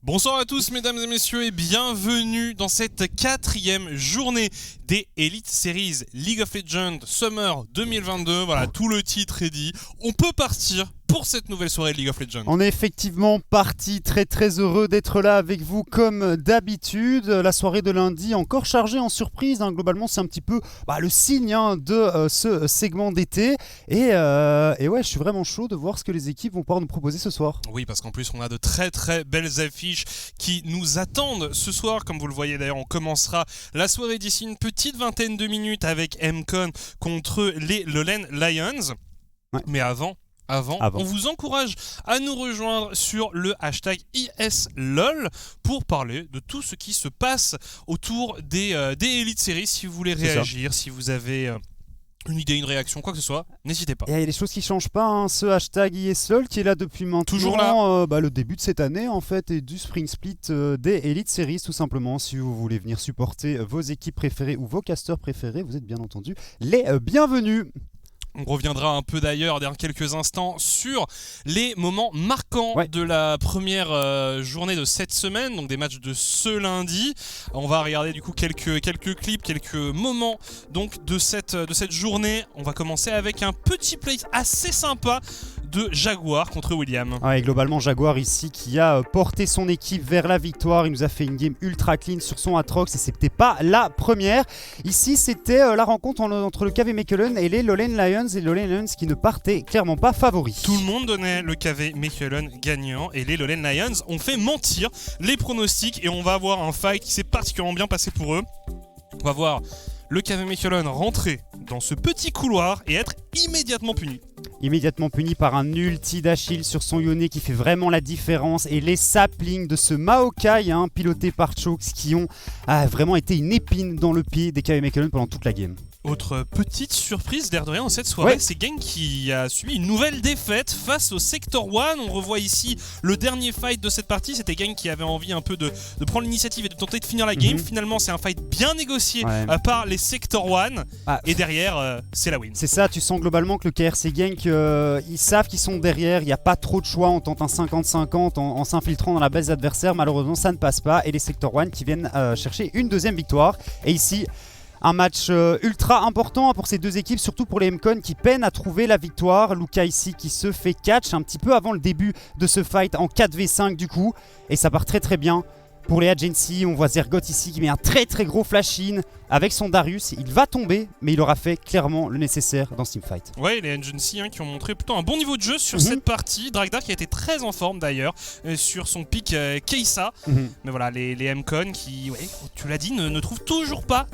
Bonsoir à tous mesdames et messieurs et bienvenue dans cette 4e journée des Elite Series League of Legends Summer 2022. Voilà, tout le titre est dit. On peut partir pour cette nouvelle soirée de League of Legends. On est effectivement parti, très heureux d'être là avec vous comme d'habitude. La soirée de lundi encore chargée en surprise, globalement c'est un petit peu le signe de ce segment d'été. Et ouais, je suis vraiment chaud de voir ce que les équipes vont pouvoir nous proposer ce soir. Oui, parce qu'en plus on a de très belles affiches qui nous attendent ce soir. Comme vous le voyez d'ailleurs, on commencera la soirée d'ici une petite vingtaine de minutes avec MCon contre les Lowland Lions. Ouais. Mais avant, on vous encourage à nous rejoindre sur le hashtag ISLOL pour parler de tout ce qui se passe autour des Elite Series. Si vous voulez réagir, si vous avez une idée, une réaction, quoi que ce soit, n'hésitez pas. Et il y a des choses qui ne changent pas, ce hashtag ISLOL qui est là depuis maintenant. Toujours là. Le début de cette année en fait et du Spring Split des Elite Series tout simplement. Si vous voulez venir supporter vos équipes préférées ou vos casteurs préférés, vous êtes bien entendu les bienvenus. On reviendra un peu d'ailleurs dans quelques instants sur les moments marquants de la première journée de cette semaine, donc des matchs de ce lundi. On va regarder du coup quelques clips, quelques moments donc de cette journée. On va commencer avec un petit play assez sympa de Jaguar contre William. Et globalement Jaguar ici qui a porté son équipe vers la victoire. Il nous a fait une game ultra clean sur son Aatrox et c'était pas la première. Ici c'était la rencontre entre le KV Mechelen et les Lowland Lions. Et les Lowland Lions qui ne partaient clairement pas favoris. Tout le monde donnait le KV Mechelen gagnant et les Lowland Lions ont fait mentir les pronostics et on va avoir un fight qui s'est particulièrement bien passé pour eux. On va voir le KV Mechelen rentrer dans ce petit couloir et être immédiatement puni. Immédiatement puni par un ulti d'Achille sur son Yone qui fait vraiment la différence. Et les saplings de ce Maokai piloté par Chokes qui ont vraiment été une épine dans le pied des KV Mechelen pendant toute la game. Autre petite surprise d'air de rien dans cette soirée, c'est Genk qui a subi une nouvelle défaite face au Sector 1. On revoit ici le dernier fight de cette partie. C'était Genk qui avait envie un peu de prendre l'initiative et de tenter de finir la game. Finalement, c'est un fight bien négocié par les Sector 1. Et derrière, c'est la win. C'est ça, tu sens globalement que le KRC Genk, ils savent qu'ils sont derrière. Il n'y a pas trop de choix. On tente un 50-50 en s'infiltrant dans la base adversaire. Malheureusement, ça ne passe pas. Et les Sector 1 qui viennent chercher une deuxième victoire. Et ici, un match ultra important pour ces deux équipes, surtout pour les MCon qui peinent à trouver la victoire. Luka ici qui se fait catch un petit peu avant le début de ce fight en 4v5 du coup. Et ça part très bien pour les Agency. On voit Zergot ici qui met un très gros flash-in avec son Darius. Il va tomber, mais il aura fait clairement le nécessaire dans ce teamfight. Ouais, les Agency qui ont montré plutôt un bon niveau de jeu sur cette partie. Dragdar qui a été très en forme d'ailleurs sur son pick Keisa. Mais voilà, les MCon qui, tu l'as dit, ne trouvent toujours pas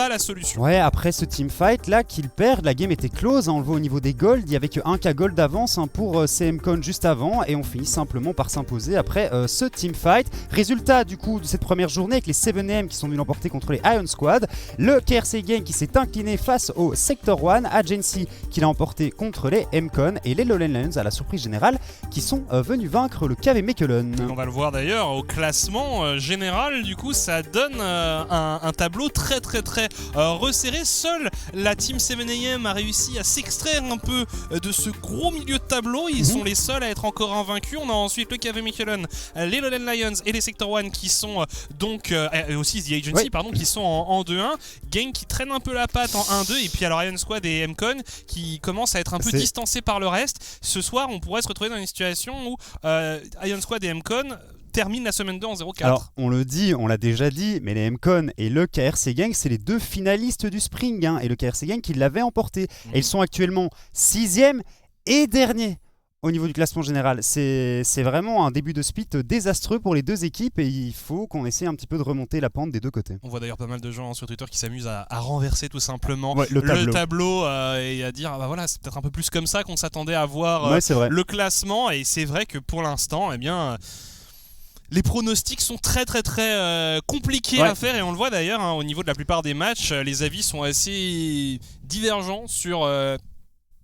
la solution. Ouais, après ce teamfight là qu'ils perdent, la game était close. On le voit au niveau des golds, il n'y avait que 1k gold d'avance pour ces MCon juste avant. Et on finit simplement par s'imposer après ce teamfight. Résultat du coup de cette première journée avec les 7AM qui sont venus l'emporter contre les Iron Squad. Le KRC Genk qui s'est incliné face au Sector 1, Agency qui l'a emporté contre les MCon et les Lowland Lions à la surprise générale qui sont venus vaincre le KV Mechelen. On va le voir d'ailleurs au classement général, du coup ça donne un tableau très resserré. Seule la team 7AM a réussi à s'extraire un peu de ce gros milieu de tableau. Ils sont les seuls à être encore invaincus. On a ensuite le KV Mechelen, les Lowland Lions et les Sector 1 qui sont donc et aussi The Agency qui sont en 2-1. Genk qui traîne un peu la patte en 1-2 et puis alors Iron Squad et MCon qui commencent à être un peu distancés par le reste. Ce soir on pourrait se retrouver dans une situation où Iron Squad et MCon terminent la semaine 2 en 0-4. Alors on le dit, on l'a déjà dit, mais les MCon et le KRC Genk c'est les deux finalistes du Spring et le KRC Genk qui l'avait emporté. Et ils sont actuellement 6e et dernier au niveau du classement général. C'est vraiment un début de split désastreux pour les deux équipes et il faut qu'on essaie un petit peu de remonter la pente des deux côtés. On voit d'ailleurs pas mal de gens sur Twitter qui s'amusent à renverser tout simplement le tableau et à dire c'est peut-être un peu plus comme ça qu'on s'attendait à voir le classement. Et c'est vrai que pour l'instant, les pronostics sont très compliqués à faire et on le voit d'ailleurs au niveau de la plupart des matchs. Les avis sont assez divergents sur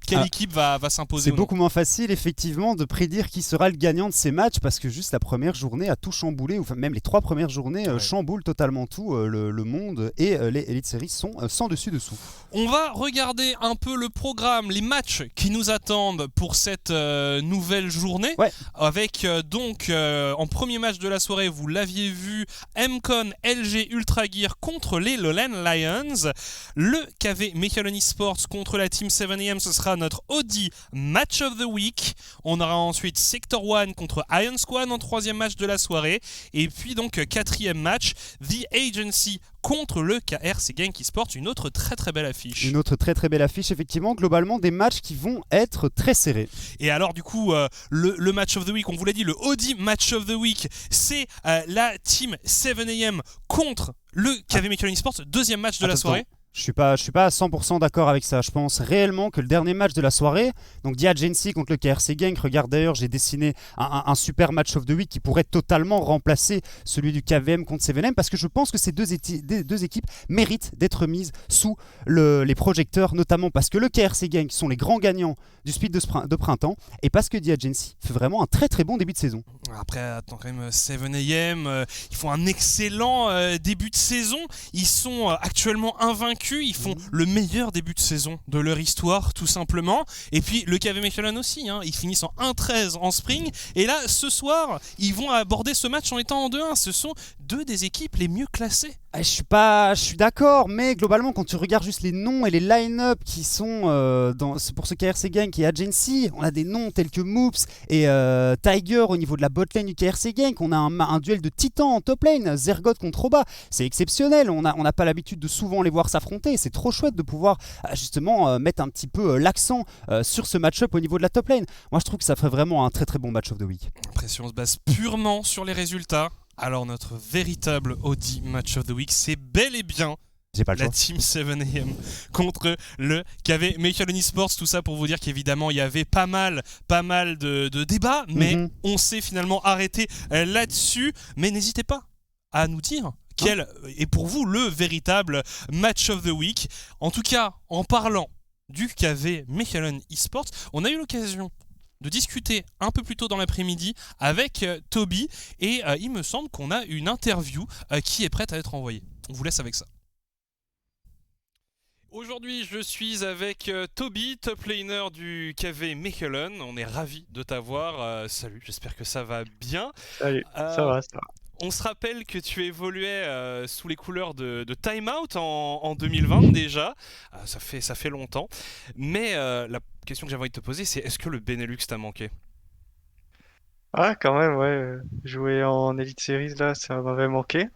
quelle équipe va s'imposer. C'est beaucoup moins facile effectivement de prédire qui sera le gagnant de ces matchs parce que juste la première journée a tout chamboulé, ou même les 3 premières journées chamboulent totalement tout. Le monde et les Elite Series sont sans dessus dessous. On va regarder un peu le programme, les matchs qui nous attendent pour cette nouvelle journée. Ouais. Avec donc en premier match de la soirée, vous l'aviez vu, MCon LG Ultra Gear contre les Lowland Lions. Le KV Mechelen Esports contre la Team 7am, ce sera notre Audi Match of the Week. On aura ensuite Sector 1 contre Iron Squad en troisième match de la soirée. Et puis donc quatrième match, The Agency contre le KRC Genk Esports, une autre très très belle affiche. Une autre très très belle affiche, effectivement, globalement des matchs qui vont être très serrés. Et alors du coup, le Match of the Week, on vous l'a dit, le Audi Match of the Week, c'est la Team 7am contre le KV Mechelen Esports, deuxième match de la soirée. Je suis pas à 100% d'accord avec ça. Je pense réellement que le dernier match de la soirée, donc The Agency contre le KRC Genk, regarde d'ailleurs, j'ai dessiné un super match of the week qui pourrait totalement remplacer celui du KVM contre 7M parce que je pense que ces deux équipes méritent d'être mises sous les projecteurs, notamment parce que le KRC Genk sont les grands gagnants du split de printemps et parce que The Agency fait vraiment un très très bon début de saison. Après, attends, quand même, 7am, ils font un excellent début de saison. Ils sont actuellement invaincus. Ils font le meilleur début de saison de leur histoire, tout simplement. Et puis, le KV Mechelen aussi. Ils finissent en 1-13 en spring. Et là, ce soir, ils vont aborder ce match en étant en 2-1. Ce sont deux des équipes les mieux classées. Je suis d'accord, mais globalement, quand tu regardes juste les noms et les line-up qui sont pour ce KRC Genk et Agency, on a des noms tels que Moops et Tiger au niveau de la botlane du KRC Genk. On a un duel de titans en top lane, Zergoth contre Oba. C'est exceptionnel, on n'a pas l'habitude de souvent les voir s'affronter. C'est trop chouette de pouvoir justement mettre un petit peu l'accent sur ce match-up au niveau de la top lane. Moi, je trouve que ça ferait vraiment un très très bon match of the week. Après, si on se base purement sur les résultats, alors notre véritable Audi Match of the Week, c'est bel et bien la Team 7am contre le KV Mechelen Esports. Tout ça pour vous dire qu'évidemment il y avait pas mal de débats, mais on s'est finalement arrêté là-dessus. Mais n'hésitez pas à nous dire quel est pour vous le véritable Match of the Week. En tout cas, en parlant du KV Mechelen Esports, on a eu l'occasion de discuter un peu plus tôt dans l'après-midi avec Toby et il me semble qu'on a une interview qui est prête à être envoyée. On vous laisse avec ça. Aujourd'hui, je suis avec Toby, top laner du KV Mechelen. On est ravis de t'avoir. Salut, j'espère que ça va bien. Salut, ça va. On se rappelle que tu évoluais sous les couleurs de Time Out en 2020 déjà. Ça fait longtemps. Mais la question que j'avais envie de te poser, c'est est-ce que le Benelux t'a manqué ? Ah, quand même, ouais. Jouer en Elite Series, là, ça m'avait manqué.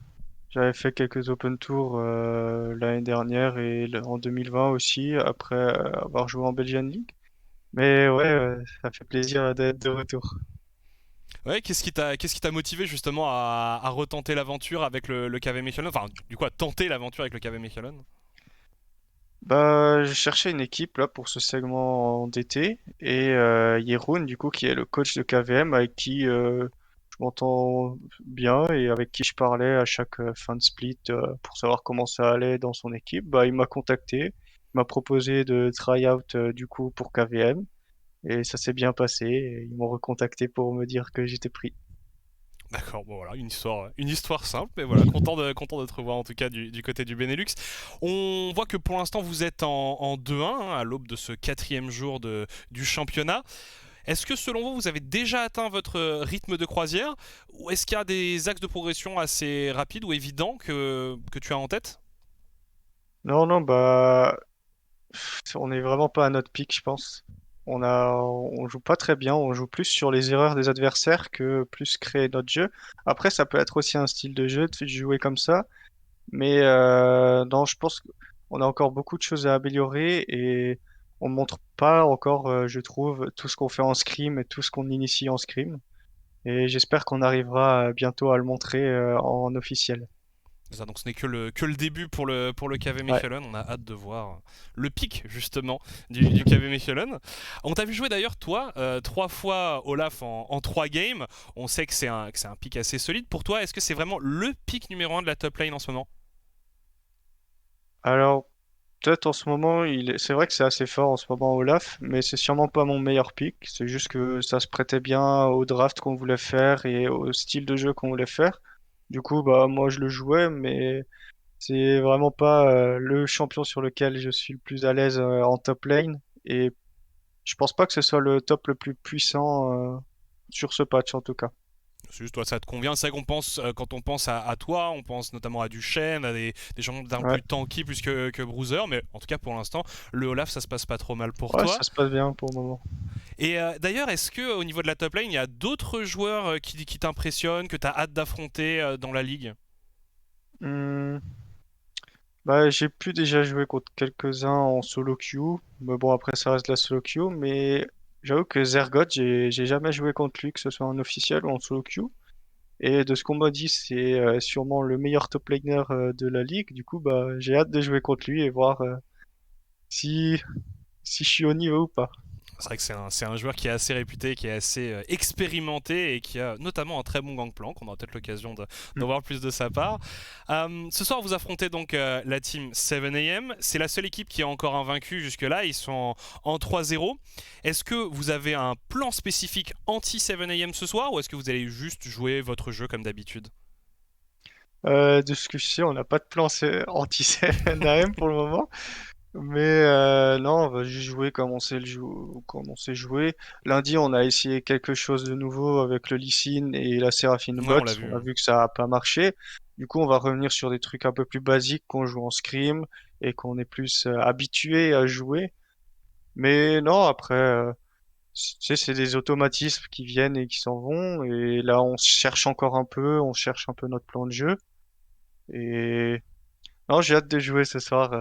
J'avais fait quelques Open Tours l'année dernière et en 2020 aussi, après avoir joué en Belgian League. Mais ouais, ça fait plaisir d'être de retour. Ouais, qu'est-ce qui t'a motivé justement à retenter l'aventure avec le KV Mechelen ? Enfin, du coup, à tenter l'aventure avec le KV Mechelen ? Bah, je cherchais une équipe là pour ce segment d'été et Jeroen, du coup, qui est le coach de KVM, avec qui je m'entends bien et avec qui je parlais à chaque fin de split pour savoir comment ça allait dans son équipe, bah, il m'a contacté, il m'a proposé de try out du coup pour KVM et ça s'est bien passé. Et ils m'ont recontacté pour me dire que j'étais pris. D'accord, bon voilà, une histoire simple, mais voilà, content de te revoir en tout cas du côté du Benelux. On voit que pour l'instant vous êtes en 2-1 à l'aube de ce 4e jour du championnat. Est-ce que selon vous, vous avez déjà atteint votre rythme de croisière ou est-ce qu'il y a des axes de progression assez rapides ou évidents que tu as en tête ? Non, non, bah, on n'est vraiment pas à notre pic, je pense. On joue pas très bien, on joue plus sur les erreurs des adversaires que plus créer notre jeu. Après, ça peut être aussi un style de jeu de jouer comme ça, mais non, je pense qu'on a encore beaucoup de choses à améliorer et on montre pas encore, je trouve, tout ce qu'on fait en scrim et tout ce qu'on initie en scrim. Et j'espère qu'on arrivera bientôt à le montrer en officiel. Ça, donc ce n'est que le début pour le KV Mechelen. On a hâte de voir le pic justement du KV Mechelen. On t'a vu jouer d'ailleurs toi 3 fois Olaf en 3 games. On sait que c'est un pic assez solide. Pour toi, est-ce que c'est vraiment le pic numéro 1 de la top lane en ce moment ? Alors, peut-être en ce moment, c'est vrai que c'est assez fort en ce moment Olaf, mais c'est sûrement pas mon meilleur pick. C'est juste que ça se prêtait bien au draft qu'on voulait faire et au style de jeu qu'on voulait faire. Du coup, bah moi je le jouais, mais c'est vraiment pas le champion sur lequel je suis le plus à l'aise en top lane. Et je pense pas que ce soit le top le plus puissant sur ce patch en tout cas. C'est juste toi, ça te convient. C'est vrai qu'on pense, quand on pense à toi, on pense notamment à Duchesne, à des gens d'un Ouais, plus tanky plus que Bruiser, mais en tout cas pour l'instant, le Olaf ça se passe pas trop mal pour ouais, toi. ça se passe bien pour le moment. Et d'ailleurs, est-ce que au niveau de la top lane, il y a d'autres joueurs qui t'impressionnent, que tu as hâte d'affronter dans la ligue? Hmm, Bah, j'ai pu déjà jouer contre quelques-uns en solo queue, mais bon après ça reste de la solo queue, mais j'avoue que Zergoth, j'ai jamais joué contre lui, que ce soit en officiel ou en solo queue. Et de ce qu'on m'a dit, c'est sûrement le meilleur top laner de la ligue. Du coup, bah, j'ai hâte de jouer contre lui et voir si, si je suis au niveau ou pas. C'est vrai que c'est un joueur qui est assez réputé, qui est assez expérimenté et qui a notamment un très bon gangplank. On aura peut-être l'occasion Hmm. d'en voir plus de sa part. Ce soir, vous affrontez donc la team 7am. C'est la seule équipe qui est encore invaincue jusque-là. Ils sont en 3-0. Est-ce que vous avez un plan spécifique anti-7am ce soir ou est-ce que vous allez juste jouer votre jeu comme d'habitude? De ce que je sais, on n'a pas de plan anti-CNAM pour le moment. Mais non, on va juste jouer comme on sait comme on sait jouer. Lundi, on a essayé quelque chose de nouveau avec le Lee Sin et la Seraphine Ouais, Bot. on l'a On vu. a vu que ça a pas marché. Du coup, on va revenir sur des trucs un peu plus basiques qu'on joue en scrim et qu'on est plus habitué à jouer. Mais non, après, tu sais, c'est des automatismes qui viennent et qui s'en vont. Et là, on cherche encore un peu, on cherche un peu notre plan de jeu. Et non, j'ai hâte de jouer ce soir,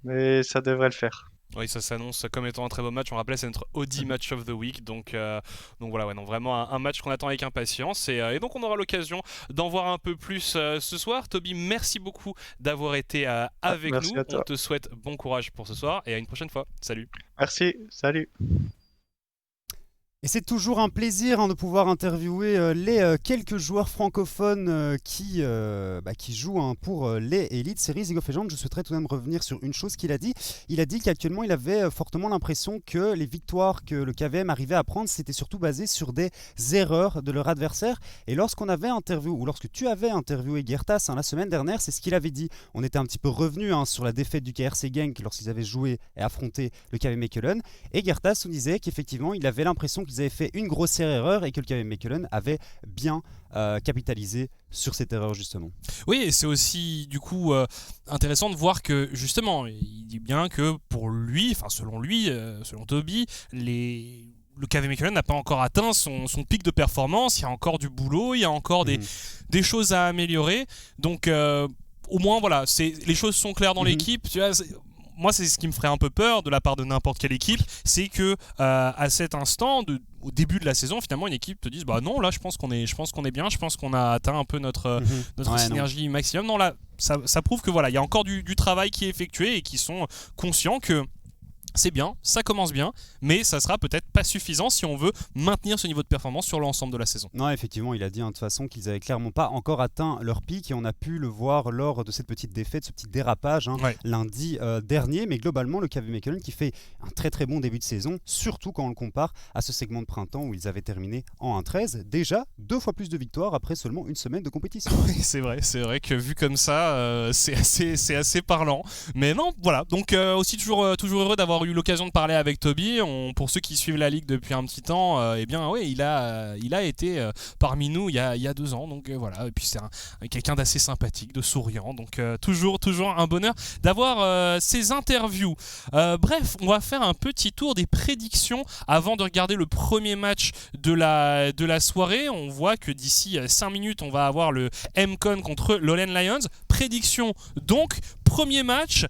mais ça devrait le faire. Oui, ça s'annonce comme étant un très beau match. On rappelait, c'est notre Audi Mhm. Match of the Week. Donc voilà, ouais, non, vraiment un match qu'on attend avec impatience. Et donc on aura l'occasion d'en voir un peu plus ce soir. Toby, merci beaucoup d'avoir été Ah, avec merci nous. à On toi. te souhaite bon courage pour ce soir et à une prochaine fois. Salut. Merci, salut. Et c'est toujours un plaisir de pouvoir interviewer les quelques joueurs francophones qui jouent pour les Elite Series League of Legends. Je souhaiterais tout de même revenir sur une chose qu'il a dit. Il a dit qu'actuellement il avait fortement l'impression que les victoires que le KVM arrivait à prendre, c'était surtout basé sur des erreurs de leur adversaire. Et lorsque tu avais interviewé Gertas la semaine dernière, c'est ce qu'il avait dit. On était un petit peu revenu sur la défaite du KRC Genk lorsqu'ils avaient joué et affronté le KVM Mechelen. Et Gertas nous disait qu'effectivement il avait l'impression qu'ils avaient fait une grossière erreur et que le KVM Mechelen avait bien capitalisé sur cette erreur justement. Oui, et c'est aussi du coup intéressant de voir que justement, il dit bien que pour lui, enfin selon lui, selon Toby, le KV Mechelen n'a pas encore atteint son pic de performance. Il y a encore du boulot, il y a encore des choses à améliorer. Donc au moins voilà, les choses sont claires dans l'équipe. Tu vois, moi, c'est ce qui me ferait un peu peur de la part de n'importe quelle équipe, c'est que à cet instant, au début de la saison, finalement, une équipe te dise bah non, là, je pense qu'on est bien, je pense qu'on a atteint un peu notre Ouais, synergie maximum. Non, là, ça prouve que voilà, il y a encore du travail qui est effectué et qui sont conscients que c'est bien, ça commence bien, mais ça sera peut-être pas suffisant si on veut maintenir ce niveau de performance sur l'ensemble de la saison. Non, effectivement, il a dit de toute façon qu'ils avaient clairement pas encore atteint leur pic et on a pu le voir lors de cette petite défaite, ce petit dérapage Ouais. lundi dernier. Mais globalement, le KV Mechelen qui fait un très très bon début de saison, surtout quand on le compare à ce segment de printemps où ils avaient terminé en 1-13. Déjà 2 fois plus de victoires après seulement une semaine de compétition. Oui, c'est vrai que vu comme ça, c'est assez parlant. Mais non, voilà. Donc aussi toujours heureux d'avoir eu l'occasion de parler avec Toby. Pour ceux qui suivent la ligue depuis un petit temps, eh bien oui, il a été parmi nous il y a 2 ans. Donc voilà. Et puis c'est quelqu'un d'assez sympathique, de souriant. Donc toujours un bonheur d'avoir ces interviews. Bref, on va faire un petit tour des prédictions avant de regarder le premier match de la soirée. On voit que d'ici 5 minutes, on va avoir le MCon contre Lowland Lions. Prédiction donc, premier match,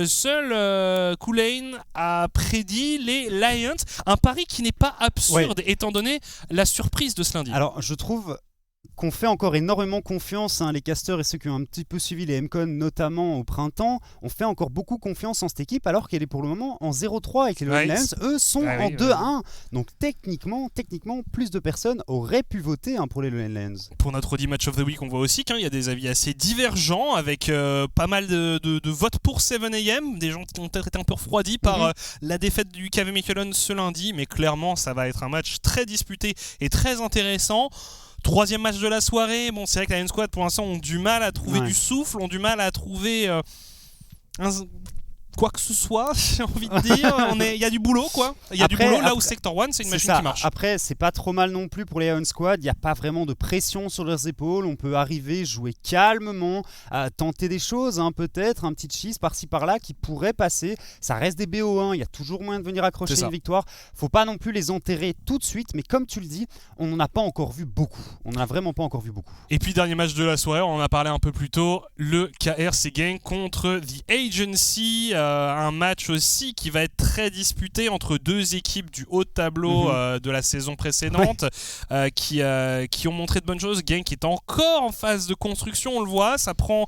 seul Kool-Aid a prédit les Lions. Un pari qui n'est pas absurde étant donné la surprise de ce lundi. Alors je trouve qu'on fait encore énormément confiance, hein, les casters et ceux qui ont un petit peu suivi les MCon notamment au printemps, on fait encore beaucoup confiance en cette équipe alors qu'elle est pour le moment en 0-3 avec les Lowland Lions. Eux sont en 2-1. Donc techniquement, plus de personnes auraient pu voter, hein, pour les Lowland Lions. Pour notre Audi Match of the Week, on voit aussi qu'il y a des avis assez divergents avec pas mal de votes pour 7am, des gens qui ont peut-être été un peu refroidis par la défaite du KV Mechelen ce lundi, mais clairement ça va être un match très disputé et très intéressant. Troisième match de la soirée, bon c'est vrai que la Lion Squad pour l'instant ont du mal à trouver du souffle, ont du mal à trouver quoi que ce soit, j'ai envie de dire. Il y a du boulot, quoi. Il y a du boulot là où Sector 1, c'est une machine qui marche. Après, c'est pas trop mal non plus pour les Lion Squad. Il n'y a pas vraiment de pression sur leurs épaules. On peut arriver, jouer calmement, tenter des choses, hein, peut-être, un petit cheese par-ci par-là qui pourrait passer. Ça reste des BO1. Il y a toujours moyen de venir accrocher une victoire. Faut pas non plus les enterrer tout de suite. Mais comme tu le dis, on n'en a pas encore vu beaucoup. On n'en a vraiment pas encore vu beaucoup. Et puis, dernier match de la soirée, on en a parlé un peu plus tôt. Le KRC Gang contre The Agency. Un match aussi qui va être très disputé entre deux équipes du haut de tableau de la saison précédente, qui ont montré de bonnes choses. Gang qui est encore en phase de construction, on le voit, ça prend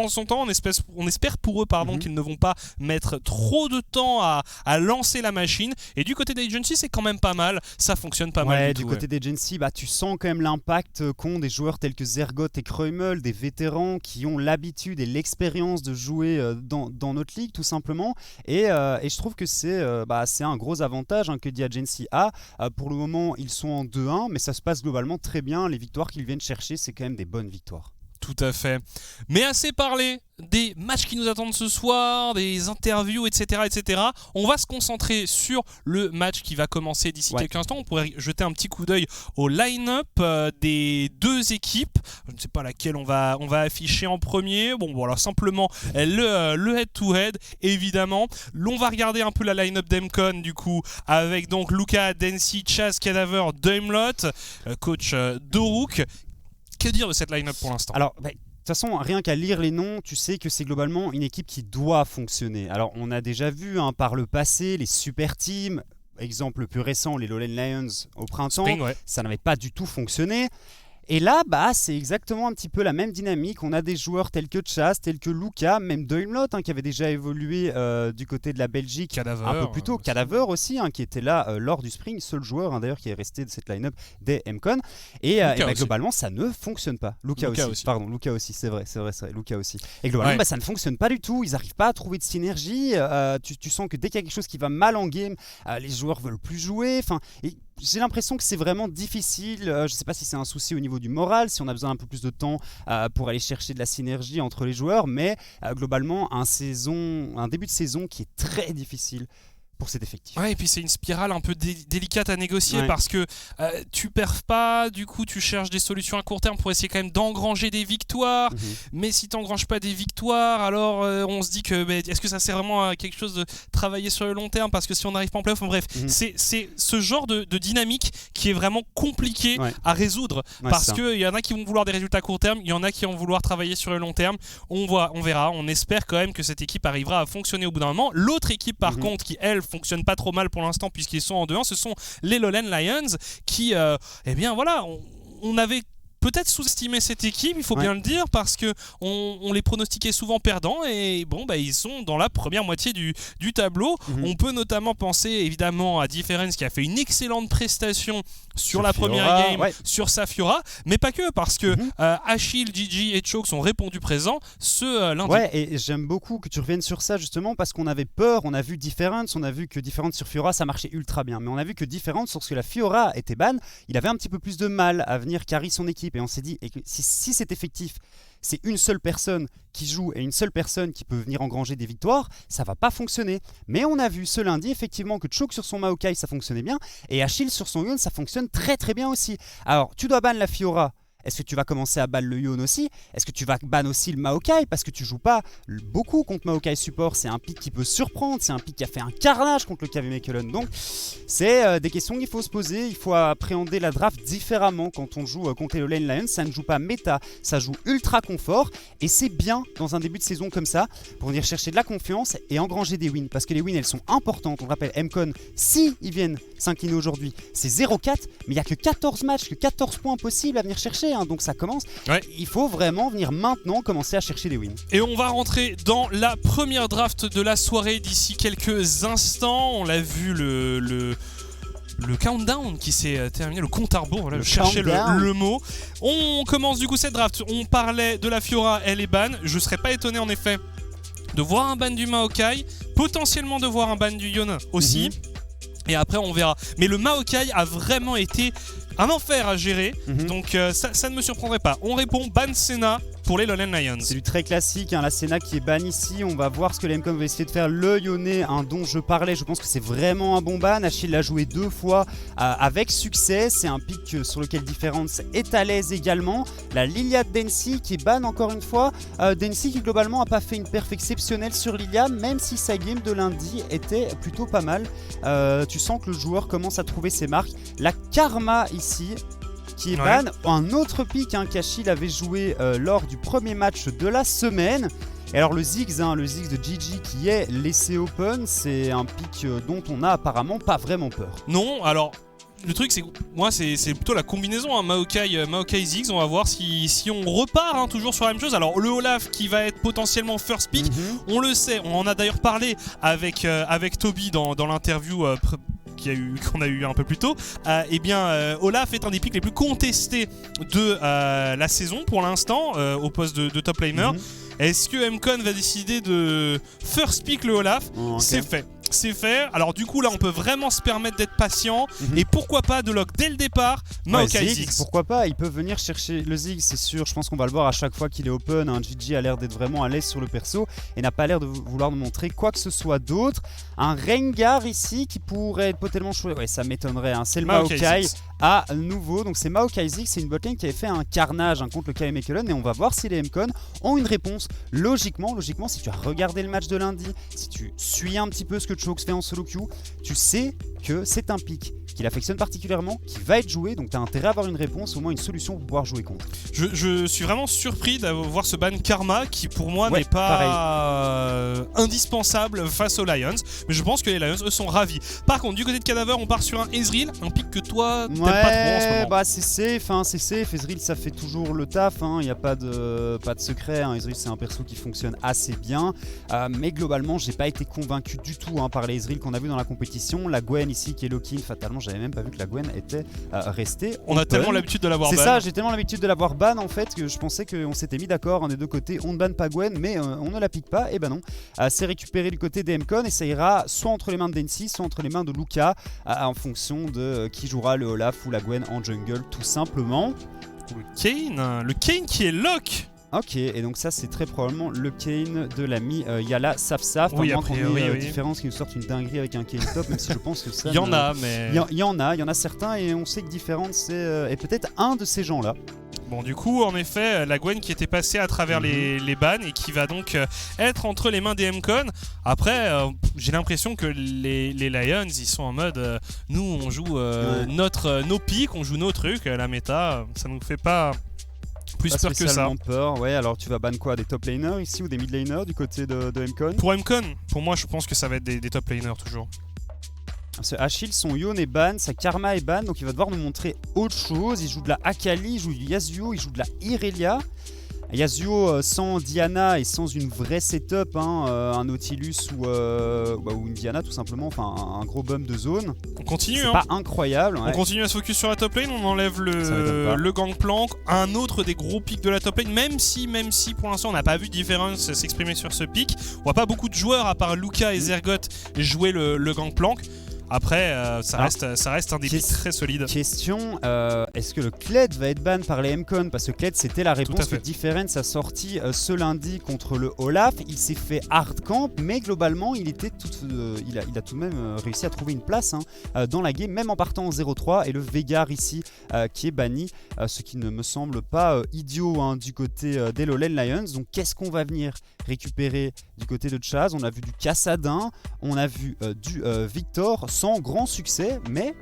son temps. On espère pour eux qu'ils ne vont pas mettre trop de temps à lancer la machine. Et du côté d'Agency, c'est quand même pas mal, ça fonctionne pas mal du côté d'Agency, tu sens quand même l'impact qu'ont des joueurs tels que Zergoth et Kreumel, des vétérans qui ont l'habitude et l'expérience de jouer dans notre ligue tout simplement. Et je trouve que c'est un gros avantage, hein, que The Agency a. Pour le moment, ils sont en 2-1, mais ça se passe globalement très bien. Les victoires qu'ils viennent chercher, c'est quand même des bonnes victoires. Tout à fait. Mais assez parlé des matchs qui nous attendent ce soir, des interviews, etc., etc. On va se concentrer sur le match qui va commencer d'ici quelques instants. On pourrait jeter un petit coup d'œil au line-up des deux équipes. Je ne sais pas laquelle on va afficher en premier. Bon, alors simplement le head-to-head, évidemment. On va regarder un peu la line-up d'Emcon, du coup, avec donc Luca, Densi, Chaz, Cadaver, Daimlot, coach Doruk. Que dire de cette line-up pour l'instant ? Alors, de toute façon, rien qu'à lire les noms, tu sais que c'est globalement une équipe qui doit fonctionner. Alors, on a déjà vu, hein, par le passé les super teams, exemple le plus récent, les Lowland Lions au printemps, ça n'avait pas du tout fonctionné. Et là, c'est exactement un petit peu la même dynamique. On a des joueurs tels que Chaz, tels que Luca, même Daimlot, hein, qui avait déjà évolué du côté de la Belgique Cadaver, un peu plus tôt. Cadaver aussi, hein, qui était là lors du Spring, seul joueur, hein, d'ailleurs qui est resté de cette line-up des MCon. Et globalement, ça ne fonctionne pas. Luca aussi, c'est vrai, Luca aussi. Et globalement, ça ne fonctionne pas du tout. Ils n'arrivent pas à trouver de synergie. Tu sens que dès qu'il y a quelque chose qui va mal en game, les joueurs veulent plus jouer. J'ai l'impression que c'est vraiment difficile. Je ne sais pas si c'est un souci au niveau du moral, si on a besoin d'un peu plus de temps pour aller chercher de la synergie entre les joueurs, mais globalement, un début de saison qui est très difficile pour cet effectif. Ouais, et puis c'est une spirale un peu délicate à négocier parce que tu perds pas, du coup tu cherches des solutions à court terme pour essayer quand même d'engranger des victoires, mais si tu n'engranges pas des victoires, alors on se dit que est-ce que ça sert vraiment à quelque chose de travailler sur le long terme, parce que si on n'arrive pas en playoff, bref, c'est ce genre de dynamique qui est vraiment compliqué à résoudre, parce qu'il y en a qui vont vouloir des résultats à court terme, il y en a qui vont vouloir travailler sur le long terme. On verra, on espère quand même que cette équipe arrivera à fonctionner au bout d'un moment. L'autre équipe par contre qui elle fonctionne pas trop mal pour l'instant puisqu'ils sont en 2-1, ce sont les Lowland Lions qui, on avait peut-être sous-estimé cette équipe, il faut bien le dire, parce que on les pronostiquait souvent perdants, et ils sont dans la première moitié du tableau. On peut notamment penser évidemment à Difference qui a fait une excellente prestation sur la première game, sur Safiora, mais pas que, parce que Achille, Gigi et Choke sont répondus présents ce lundi. Ouais, et j'aime beaucoup que tu reviennes sur ça justement, parce qu'on avait peur, on a vu Difference, on a vu que Difference sur Fiora ça marchait ultra bien, mais on a vu que Difference, lorsque la Fiora était ban, il avait un petit peu plus de mal à venir carry son équipe. Et on s'est dit, si cet effectif, c'est une seule personne qui joue et une seule personne qui peut venir engranger des victoires, ça va pas fonctionner. Mais on a vu ce lundi effectivement que Choke sur son Maokai ça fonctionnait bien, et Achille sur son Yone ça fonctionne très très bien aussi. Alors tu dois ban la Fiora. Est-ce que tu vas commencer à ban le Yone aussi ? Est-ce que tu vas ban aussi le Maokai ? Parce que tu joues pas beaucoup contre Maokai Support. C'est un pick qui peut surprendre. C'est un pick qui a fait un carnage contre le KV Mechelen. Donc, c'est des questions qu'il faut se poser. Il faut appréhender la draft différemment quand on joue contre les Lowland Lions. Ça ne joue pas méta, ça joue ultra confort. Et c'est bien dans un début de saison comme ça pour venir chercher de la confiance et engranger des wins. Parce que les wins, elles sont importantes. On rappelle, MCon, si ils viennent s'incliner aujourd'hui, c'est 0-4. Mais il n'y a que 14 matchs, que 14 points possibles à venir chercher. marché, hein, donc ça commence. Ouais. Il faut vraiment venir maintenant commencer à chercher des wins. Et on va rentrer dans la première draft de la soirée d'ici quelques instants. On l'a vu le countdown qui s'est terminé, le compte à rebours, voilà, je cherchais le mot. On commence du coup cette draft. On parlait de la Fiora, elle est ban. Je serais pas étonné en effet de voir un ban du Maokai, potentiellement de voir un ban du Yone aussi. Et après on verra. Mais le Maokai a vraiment été un enfer à gérer, donc ça ne me surprendrait pas. On répond ban Senna pour les Lowland Lions. C'est du très classique, hein, la Senna qui est ban ici. On va voir ce que les MCON va essayer de faire. Le Yone, dont je parlais, je pense que c'est vraiment un bon ban. Achille l'a joué 2 fois avec succès. C'est un pick sur lequel Difference est à l'aise également. La Lilia Densi qui est ban encore une fois. Densi qui globalement n'a pas fait une perf exceptionnelle sur Lilia, même si sa game de lundi était plutôt pas mal. Tu sens que le joueur commence à trouver ses marques. La Karma ici, qui est ban. Un autre pick qu'Achille avait joué lors du premier match de la semaine. Et alors le Ziggs de Gigi qui est laissé open, c'est un pick dont on a apparemment pas vraiment peur. Non, alors le truc c'est que moi c'est plutôt la combinaison Maokai Ziggs. On va voir si on repart toujours sur la même chose. Alors le Olaf qui va être potentiellement first pick, on le sait, on en a d'ailleurs parlé avec Toby dans l'interview qu'on a eu un peu plus tôt. Olaf est un des picks les plus contestés de la saison pour l'instant au poste de top laner. Est-ce que MCON va décider de first pick le Olaf? C'est fait. Alors du coup là on peut vraiment se permettre d'être patient et pourquoi pas de lock dès le départ Maokai Ziggs. Pourquoi pas, ils peuvent venir chercher le Ziggs, c'est sûr. Je pense qu'on va le voir à chaque fois qu'il est open. Gigi a l'air d'être vraiment à l'aise sur le perso et n'a pas l'air de vouloir nous montrer quoi que ce soit d'autre. Un Rengar ici qui pourrait être potentiellement choisi. Ouais, ça m'étonnerait. C'est le Maokai à nouveau. Donc c'est Maokai Ziggs, c'est une botlane qui avait fait un carnage contre le KM Mechelen et on va voir si les MCON ont une réponse. Logiquement, si tu as regardé le match de lundi, si tu suis un petit peu ce que Chokes fait en solo queue, tu sais que c'est un pick qu'il affectionne particulièrement, qui va être joué, donc tu as intérêt à avoir une réponse, au moins une solution pour pouvoir jouer contre. Je suis vraiment surpris d'avoir ce ban Karma qui pour moi n'est pas indispensable face aux Lions, mais je pense que les Lions eux sont ravis. Par contre du côté de Cadaver on part sur un Ezreal, un pick que toi t'aimes pas trop en ce moment. C'est safe, Ezreal ça fait toujours le taf, il n'y a pas de secret, Ezreal c'est un perso qui fonctionne assez bien, mais globalement j'ai pas été convaincu du tout par les Ezreal qu'on a vu dans la compétition. La Gwen ici qui est lock-in, fatalement j'avais même pas vu que la Gwen était restée. On a tellement l'habitude de l'avoir ban. C'est ça, j'ai tellement l'habitude de l'avoir ban en fait que je pensais qu'on s'était mis d'accord des deux côtés, on ne banne pas Gwen mais on ne la pique pas, et ben non. C'est récupéré du côté des MCON et ça ira soit entre les mains de Densi, soit entre les mains de Luca en fonction de qui jouera le Olaf ou la Gwen en jungle tout simplement. Le Kayn qui est lock. Ok, et donc ça c'est très probablement le Kayn de l'ami Yala Safsaf. Oui, moins qu'on ait Différence qui nous sorte une dinguerie avec un Kayn top, même si je pense que ça... Il y en a, mais... Il y en a certains et on sait que Différence est peut-être un de ces gens-là. Bon du coup en effet la Gwen qui était passée à travers les bans et qui va donc être entre les mains des MCON. Après j'ai l'impression que les Lions ils sont en mode nous on joue nos picks, on joue nos trucs, la méta ça nous fait pas plus peur que ça. Peur, ouais. Alors tu vas ban quoi, des top laners ici ou des mid laners du côté de MCON? Pour MCON, pour moi je pense que ça va être des top laners toujours. Achille, son Yone est ban, sa Karma est ban, donc il va devoir nous montrer autre chose. Il joue de la Akali, il joue du Yasuo, il joue de la Irelia. Yasuo sans Diana et sans une vraie setup, un Nautilus ou une Diana tout simplement, enfin un gros bump de zone. On continue, c'est pas incroyable. On continue à se focus sur la top lane, on enlève le Gangplank, un autre des gros pics de la top lane, même si pour l'instant on n'a pas vu Difference s'exprimer sur ce pic. On voit pas beaucoup de joueurs à part Luca et Zergoth jouer le Gangplank. Après, ça reste un des pics très solides. Question, est-ce que le Kled va être ban par les MCON? Parce que Kled, c'était la réponse que Difference a sorti ce lundi contre le Olaf. Il s'est fait hard camp, mais globalement, il a tout de même réussi à trouver une place dans la game, même en partant en 0-3. Et le Veigar ici, qui est banni, ce qui ne me semble pas idiot du côté des Lowland Lions. Donc, qu'est-ce qu'on va venir récupéré du côté de Chaz. On a vu du Cassadin, on a vu du Victor sans grand succès, mais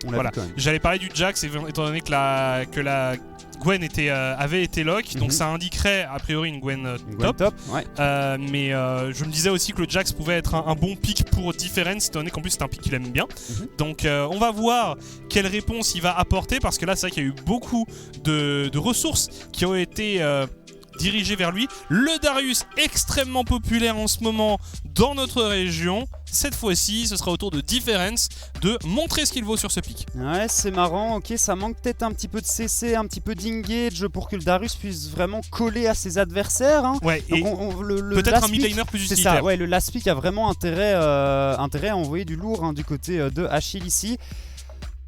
on l'a vu quand même. J'allais parler du Jax étant donné que la Gwen avait été lock, donc ça indiquerait a priori une Gwen top. Ouais. Mais je me disais aussi que le Jax pouvait être un bon pick pour Difference, étant donné qu'en plus c'est un pick qu'il aime bien. Donc on va voir quelle réponse il va apporter, parce que là c'est vrai qu'il y a eu beaucoup de ressources qui ont été dirigées vers lui. Le Darius extrêmement populaire en ce moment dans notre région. Cette fois-ci, ce sera au tour de Difference de montrer ce qu'il vaut sur ce pick. Ouais, c'est marrant, ok, ça manque peut-être un petit peu de CC, un petit peu d'engage pour que le Darius puisse vraiment coller à ses adversaires. Hein. Ouais, donc et le peut-être un last pick, mid laner plus c'est utilitaire. ça, ouais, le last pick a vraiment intérêt à envoyer du lourd hein, du côté de Achille ici.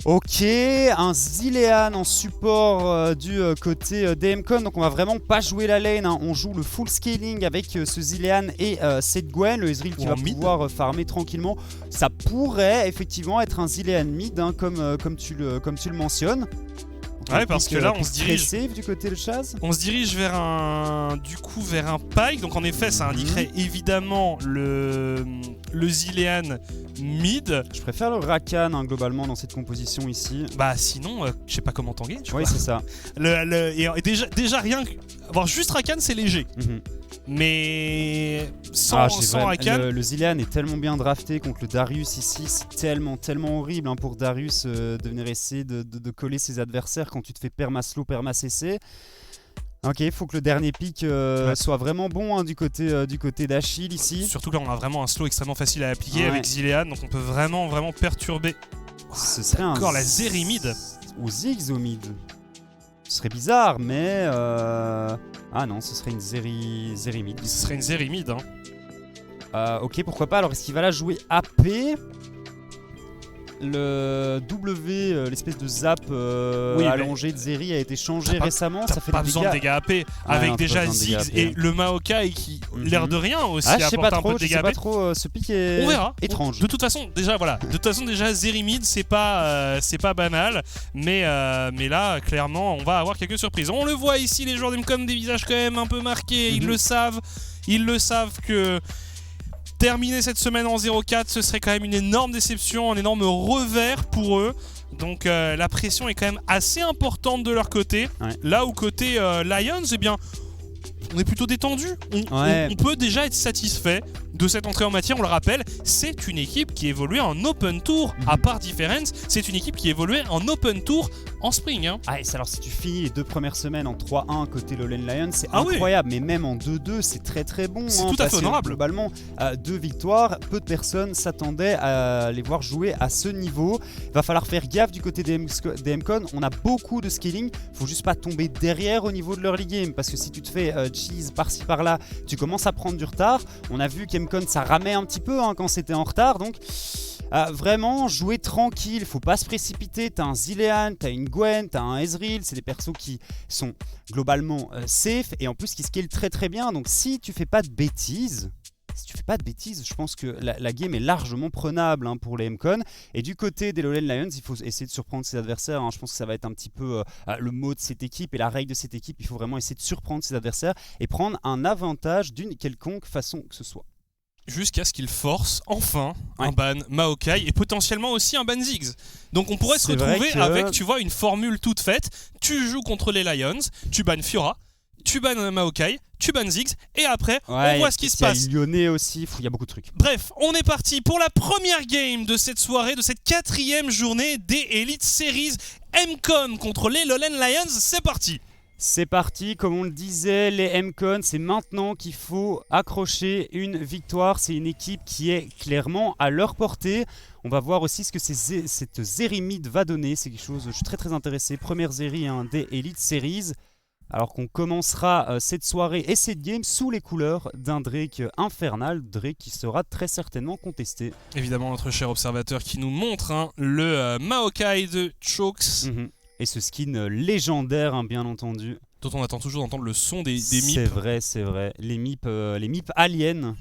Ok, un Zilean en support du côté d'Emcon, donc on va vraiment pas jouer la lane, hein. On joue le full scaling avec ce Zilean et cette Gwen, le Ezreal qui va pouvoir farmer tranquillement. Ça pourrait effectivement être un Zilean mid, hein, comme tu le mentionnes. Ouais, parce que là on se dirige safe du côté de Chaz. On se dirige vers un Pike, donc en effet ça indiquerait évidemment le Zilean mid. Je préfère le Rakan hein, globalement dans cette composition ici. Bah sinon je sais pas comment tanguer. Oui c'est ça. Et déjà rien que avoir juste Rakan c'est léger. Mais sans Rakan, le Zilean est tellement bien drafté contre le Darius ici, c'est tellement horrible hein, pour Darius de venir essayer de coller ses adversaires quand tu te fais perma slow, perma CC. Ok, il faut que le dernier pick soit vraiment bon hein, du côté d'Achille ici. Surtout que là on a vraiment un slow extrêmement facile à appliquer avec Zilean, donc on peut vraiment perturber. Ce serait encore la Zeri mid ou Ziggs au mid. Ce serait bizarre, mais ah non, ce serait une Zeri mid. Ce serait une Zeri mid, hein. Ok, pourquoi pas. Alors, est-ce qu'il va la jouer AP? Le W, l'espèce de zap allongé de Zeri a été changé récemment. Ça fait pas besoin de dégâts AP avec déjà Ziggs et le Maokai qui, l'air de rien aussi, apporte un peu de dégâts AP. Je sais pas trop, ce pick est étrange. De toute façon, déjà Zeri mid, c'est pas banal, mais là, clairement, on va avoir quelques surprises. On le voit ici, les joueurs d'Emcon, des visages quand même un peu marqués, ils le savent que terminer cette semaine en 0-4, ce serait quand même une énorme déception, un énorme revers pour eux. Donc la pression est quand même assez importante de leur côté. Là où côté Lions, eh bien, on est plutôt détendu. On peut déjà être satisfait de cette entrée en matière. On le rappelle, c'est une équipe qui évoluait en Open Tour. À part Difference, c'est une équipe qui évoluait en Open Tour en Spring. Hein. Ah, et alors si tu finis les 2 premières semaines en 3-1 côté Lowland Lions, c'est incroyable. Mais même en 2-2, c'est très bon. C'est tout à fait honorable. Globalement, 2 victoires, peu de personnes s'attendaient à les voir jouer à ce niveau. Il va falloir faire gaffe du côté des Emcon. On a beaucoup de scaling. Faut juste pas tomber derrière au niveau de l'early game. Parce que si tu te fais cheese par-ci par-là, tu commences à prendre du retard. On a vu qu'Emcon ça ramait un petit peu hein, quand c'était en retard. Donc vraiment jouer tranquille, faut pas se précipiter. T'as un Zilean, t'as une Gwen, t'as un Ezreal, c'est des persos qui sont globalement safe et en plus qui scale très bien. Donc si tu fais pas de bêtises, je pense que la game est largement prenable hein, pour les Emcon. Et du côté des Lowland Lions, il faut essayer de surprendre ses adversaires. Hein. Je pense que ça va être un petit peu le mot de cette équipe et la règle de cette équipe. Il faut vraiment essayer de surprendre ses adversaires et prendre un avantage d'une quelconque façon que ce soit. Jusqu'à ce qu'il force enfin un ban Maokai et potentiellement aussi un ban Ziggs. Donc on pourrait se retrouver avec, tu vois, une formule toute faite. Tu joues contre les Lions, tu bannes Fiora, tu bannes Maokai, tu bannes Ziggs et après on voit ce qui se passe. Il y a Lyonnais aussi, il y a beaucoup de trucs. Bref, on est parti pour la première game de cette soirée, de cette 4e journée des Elite Series. Emcon contre les Lowland Lions, c'est parti. C'est parti, comme on le disait, les Emcon, c'est maintenant qu'il faut accrocher une victoire. C'est une équipe qui est clairement à leur portée. On va voir aussi ce que cette Zeri mid va donner. C'est quelque chose, je suis très intéressé. Première Zeri des Elite Series. Alors qu'on commencera cette soirée et cette game sous les couleurs d'un Drake infernal. Drake qui sera très certainement contesté. Évidemment, notre cher observateur qui nous montre le Maokai de Chokes. Et ce skin légendaire, hein, bien entendu. Dont on attend toujours d'entendre le son des MIP. C'est vrai. Les MIP aliens.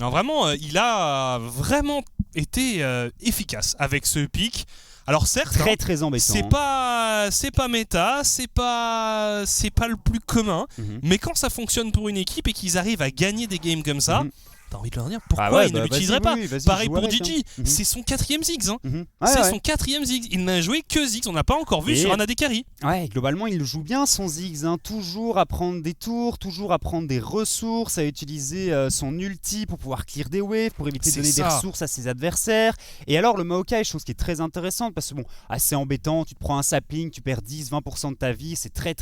Non, vraiment, il a vraiment été efficace avec ce pick. Alors certes, Très très embêtant. c'est pas méta, c'est pas le plus commun, mais quand ça fonctionne pour une équipe et qu'ils arrivent à gagner des games comme ça, t'as envie de leur dire pourquoi ils ne l'utiliseraient pas. Pareil pour Gigi, c'est son 4ème Ziggs. C'est son 4ème Ziggs. Il n'a joué que Ziggs, on n'a pas encore vu sur un AD Carry. Ouais, globalement, il joue bien son Ziggs. Toujours à prendre des tours, toujours à prendre des ressources, à utiliser son ulti pour pouvoir clear des waves, pour éviter de donner des ressources à ses adversaires. Et alors, le Maokai, chose qui est très intéressante, parce que bon, assez embêtant, tu te prends un sapling, tu perds 10-20% de ta vie, c'est très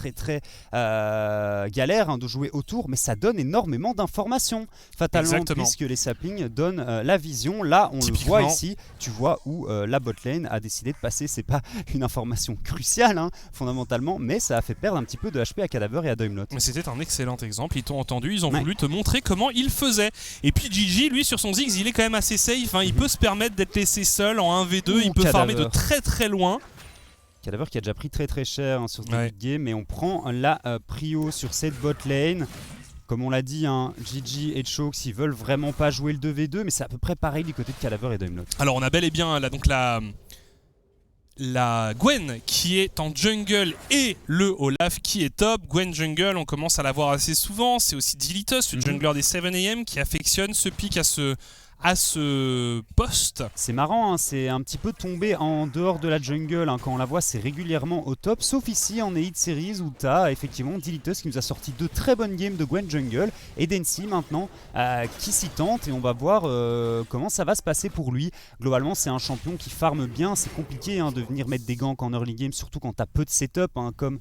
galère de jouer autour, mais ça donne énormément d'informations, fatalement. Puisque les saplings donnent la vision. Là, on le voit ici. Tu vois où la botlane a décidé de passer. C'est pas une information cruciale, fondamentalement, mais ça a fait perdre un petit peu de HP à Cadaver et à Doimlot. Mais c'était un excellent exemple. Ils t'ont entendu, ils ont voulu te montrer comment ils faisaient. Et puis Gigi, lui, sur son Ziggs, il est quand même assez safe. Il peut se permettre d'être laissé seul en 1v2. Il peut farmer de très loin. Cadaver qui a déjà pris très cher sur ce début de game, mais on prend la prio sur cette botlane. Comme on l'a dit, Gigi et Chokes, ils veulent vraiment pas jouer le 2v2, mais c'est à peu près pareil du côté de Cadaver et Doimlot. Alors on a bel et bien là, donc la Gwen qui est en jungle et le Olaf qui est top. Gwen jungle, on commence à la voir assez souvent. C'est aussi Dilitus, le jungler des 7am, qui affectionne ce pick à ce poste. C'est marrant, c'est un petit peu tombé en dehors de la jungle. Quand on la voit, c'est régulièrement au top, sauf ici en Elite Series où tu as effectivement Dilitus qui nous a sorti de très bonnes games de Gwen jungle et Densi maintenant qui s'y tente, et on va voir comment ça va se passer pour lui. Globalement, c'est un champion qui farme bien. C'est compliqué de venir mettre des ganks en early game, surtout quand tu as peu de setup, comme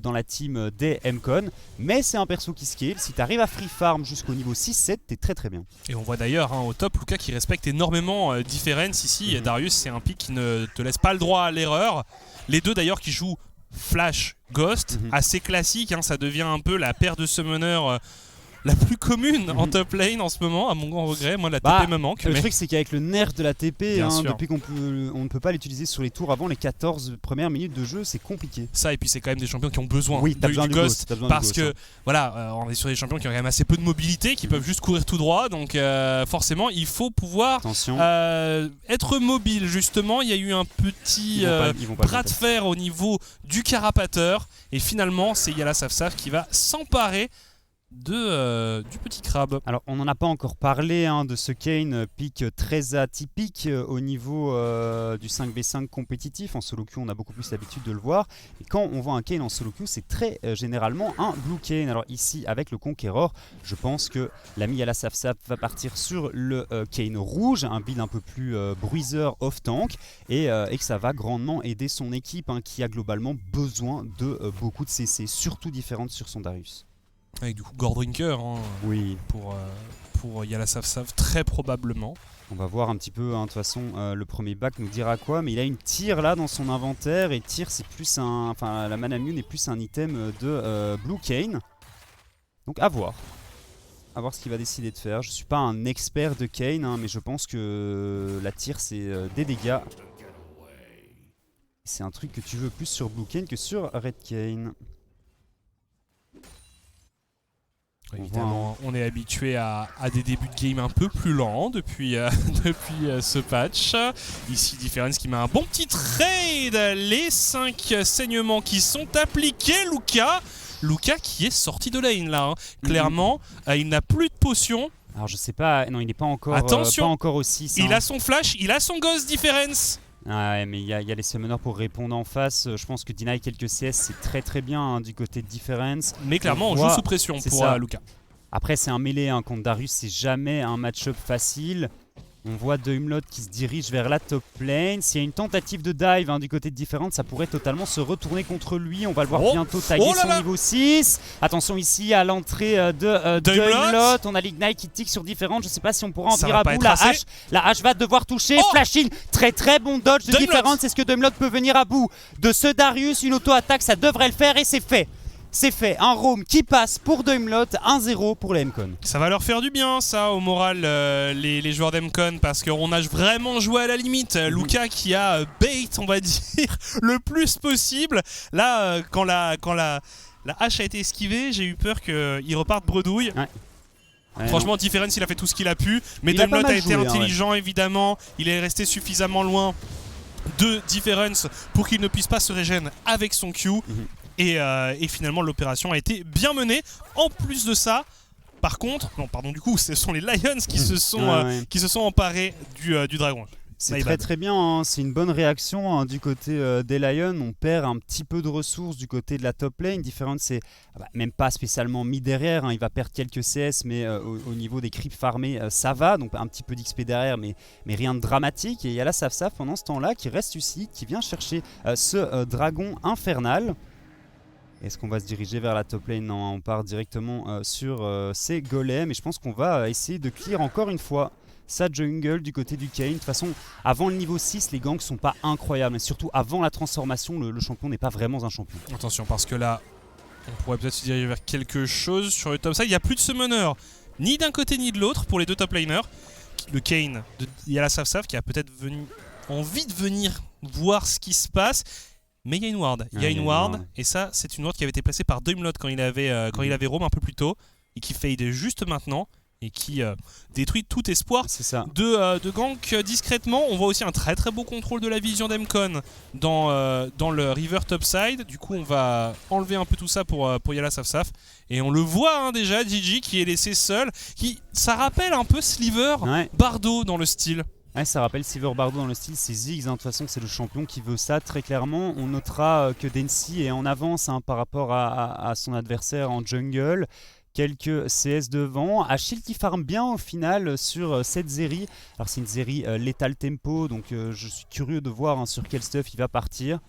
dans la team des MCon, mais c'est un perso qui scale. Si tu arrives à free farm jusqu'au niveau 6-7, t'es très bien. Et on voit d'ailleurs au top Luka qui respecte énormément Difference ici. Darius, c'est un pick qui ne te laisse pas le droit à l'erreur. Les deux d'ailleurs qui jouent Flash Ghost, assez classique, ça devient un peu la paire de summoners la plus commune en top lane en ce moment, à mon grand regret. Moi, la TP me manque. Le truc, c'est qu'avec le nerf de la TP, depuis qu'on ne peut pas l'utiliser sur les tours avant les 14 premières minutes de jeu, c'est compliqué. Ça, et puis c'est quand même des champions qui ont besoin du Ghost, parce que voilà, on est sur des champions qui ont quand même assez peu de mobilité, qui peuvent juste courir tout droit, donc forcément, il faut pouvoir être mobile. Justement, il y a eu un petit bras de fer au niveau du carapateur, et finalement, c'est Yala Safsaf qui va s'emparer du petit crabe. Alors on n'en a pas encore parlé de ce Kayn pick très atypique au niveau du 5v5 compétitif. En solo queue on a beaucoup plus l'habitude de le voir, et quand on voit un Kayn en solo queue c'est très généralement un blue Kayn. Alors ici avec le Conqueror, je pense que l'ami Yala Safsaf va partir sur le Kayn rouge, un build un peu plus bruiser off tank, et que ça va grandement aider son équipe qui a globalement besoin de beaucoup de CC, surtout différentes sur son Darius. Avec du coup Gordrinker pour Yala Safsaf très probablement. On va voir un petit peu, de toute façon le premier back nous dira quoi, mais il a une tire là dans son inventaire, et tire c'est plus la Manamune est plus un item de Blue Kayn. Donc à voir ce qu'il va décider de faire. Je suis pas un expert de Kayn, mais je pense que la tire c'est des dégâts. C'est un truc que tu veux plus sur Blue Kayn que sur Red Kayn. Évidemment, on est habitué à des débuts de game un peu plus lents depuis ce patch. Ici, Difference qui met un bon petit trade. Les 5 saignements qui sont appliqués. Luka qui est sorti de lane là. Clairement, il n'a plus de potions. Alors je sais pas, non il n'est pas encore, attention, pas encore aussi. Il a son flash, il a son Ghost Difference. Ah ouais, mais il y a les summoners pour répondre en face. Je pense que deny quelques CS c'est très bien du côté de Difference. Mais clairement on joue sous pression pour Luka. Après c'est un mêlé contre Darius, c'est jamais un match-up facile. On voit Doimlot qui se dirige vers la top lane. S'il y a une tentative de dive du côté de Difference, ça pourrait totalement se retourner contre lui. On va le voir bientôt taguer son niveau 6. Attention ici à l'entrée de Doimlot. On a l'Ignite qui tique sur Difference. Je sais pas si on pourra en venir à bout. La hache va devoir toucher. Flashing, très bon dodge de Difference. Est-ce que Doimlot peut venir à bout de ce Darius? Une auto-attaque, ça devrait le faire, et c'est fait. C'est fait, un roam qui passe pour Doimlot, 1-0 pour les MCon. Ça va leur faire du bien ça au moral les joueurs d'MCon, parce qu'on a vraiment joué à la limite. Luka qui a bait, on va dire, le plus possible. Là, quand la hache a été esquivée, j'ai eu peur qu'il reparte bredouille. Franchement, Difference il a fait tout ce qu'il a pu, mais Doimlot a été intelligent évidemment, il est resté suffisamment loin de Difference pour qu'il ne puisse pas se régénérer avec son Q. Et finalement l'opération a été bien menée. En plus de ça, par contre, non pardon, du coup ce sont les Lions qui se sont emparés du dragon. C'est très bien, hein. C'est une bonne réaction hein, du côté des Lions. On perd un petit peu de ressources du côté de la top lane. Difference, c'est même pas spécialement mis derrière, hein. Il va perdre quelques CS, mais au niveau des creeps farmés, ça va. Donc un petit peu d'XP derrière, mais rien de dramatique. Et il y a la Saf pendant ce temps-là qui reste ici, qui vient chercher ce dragon infernal. Est-ce qu'on va se diriger vers la top lane? Non, on part directement sur ces golems. Et je pense qu'on va essayer de clear encore une fois sa jungle du côté du Kayn. De toute façon, avant le niveau 6, les ganks sont pas incroyables. Mais surtout, avant la transformation, le champion n'est pas vraiment un champion. Attention, parce que là, on pourrait peut-être se diriger vers quelque chose sur le top side. Il n'y a plus de summoner, ni d'un côté ni de l'autre, pour les deux top laners. Le Kayn, il y a la Saf qui a peut-être envie de venir voir ce qui se passe. Mais il y a une ward. Il y a une ward. Et ça, c'est une ward qui avait été placée par Doimlot quand il avait roam un peu plus tôt. Et qui fade juste maintenant. Et qui détruit tout espoir de gank discrètement. On voit aussi un très beau contrôle de la vision d'Emcon dans le river topside. Du coup on va enlever un peu tout ça pour Yala Saf. Et on le voit hein, déjà, Gigi qui est laissé seul. Ça rappelle un peu Sliver Bardo dans le style. Ouais, ça rappelle Silver Bardo dans le style, c'est Ziggs, hein. De toute façon c'est le champion qui veut ça très clairement. On notera que Densi est en avance hein, par rapport à son adversaire en jungle. Quelques CS devant, Achille qui farm bien au final sur cette série. Alors c'est une série Lethal Tempo, donc je suis curieux de voir hein, sur quel stuff il va partir.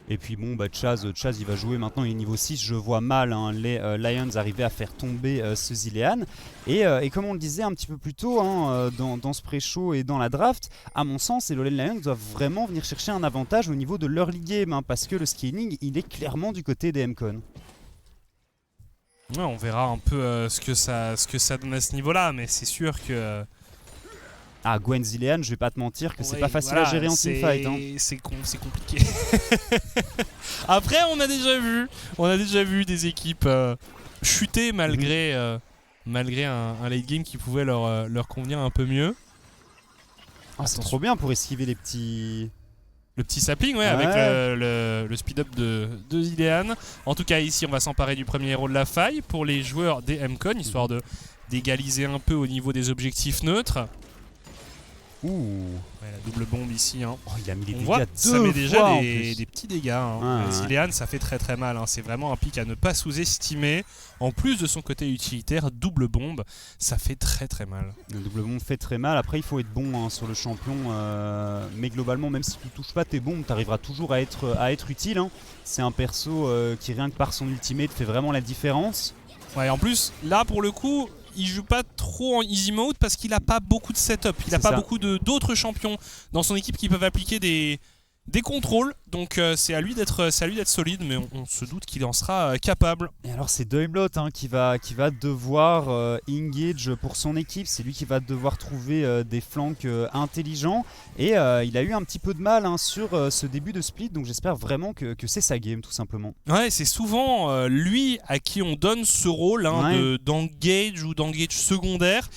Et puis bon, Chaz il va jouer maintenant, il est niveau 6, je vois mal hein, les Lions arriver à faire tomber ce Zilean. Et comme on le disait un petit peu plus tôt hein, dans ce pré-show et dans la draft, à mon sens, les Lowland Lions doivent vraiment venir chercher un avantage au niveau de l'early game, hein, parce que le scaling, il est clairement du côté des Mcon. Ouais, on verra un peu ce que ça donne à ce niveau-là, mais c'est sûr que... Ah, Gwen Zilean, je vais pas te mentir que c'est pas facile à gérer en teamfight. Hein. C'est compliqué. Après, on a déjà vu des équipes chuter malgré un late game qui pouvait leur convenir un peu mieux. Ah, c'est trop bien pour esquiver les petits... Le petit sapling, avec le speed-up de Zilean. En tout cas, ici, on va s'emparer du premier héros de la faille pour les joueurs des Mcon, histoire d'égaliser un peu au niveau des objectifs neutres. Ouh. La double bombe ici. Hein. Oh, il a mis les on dégâts voit, deux ça met déjà fois des petits dégâts. Hein. Zilean, ça fait très mal. Hein. C'est vraiment un pick à ne pas sous-estimer. En plus de son côté utilitaire, double bombe, ça fait très mal. Le double bombe fait très mal. Après, il faut être bon hein, sur le champion. Mais globalement, même si tu touches pas tes bombes, tu arriveras toujours à être utile. Hein. C'est un perso qui, rien que par son ultimate, fait vraiment la différence. Ouais, en plus, là, pour le coup... Il joue pas trop en easy mode parce qu'il a pas beaucoup de setup. Il a pas beaucoup d'autres champions dans son équipe qui peuvent appliquer des contrôles. Donc c'est à lui d'être solide, mais on se doute qu'il en sera capable. Et alors c'est Doimlot hein, qui va devoir engage pour son équipe. C'est lui qui va devoir trouver des flanks intelligents. Et il a eu un petit peu de mal hein, sur ce début de split. Donc j'espère vraiment que c'est sa game tout simplement. Ouais, c'est souvent lui à qui on donne ce rôle hein, d'engage ou d'engage secondaire.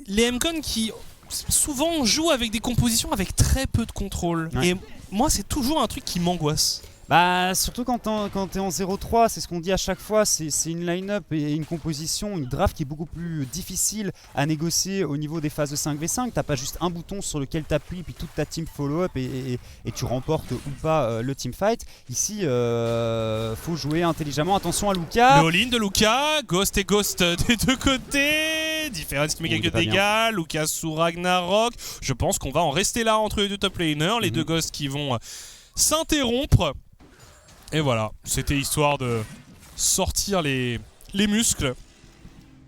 Les Mcon qui... souvent jouent avec des compositions avec très peu de contrôle. Et moi c'est toujours un truc qui m'angoisse. Bah surtout quand t'es en 0-3, c'est ce qu'on dit à chaque fois, c'est une line-up et une composition, une draft qui est beaucoup plus difficile à négocier au niveau des phases de 5v5. T'as pas juste un bouton sur lequel t'appuies puis toute ta team follow-up et tu remportes ou pas le teamfight. Ici, faut jouer intelligemment. Attention à Luka. Le all-in de Luka, Ghost et Ghost des deux côtés. Difference qui met quelques dégâts. Luka sous Ragnarok. Je pense qu'on va en rester là entre les deux top laners. Les deux Ghosts qui vont s'interrompre. Et voilà, c'était histoire de sortir les muscles.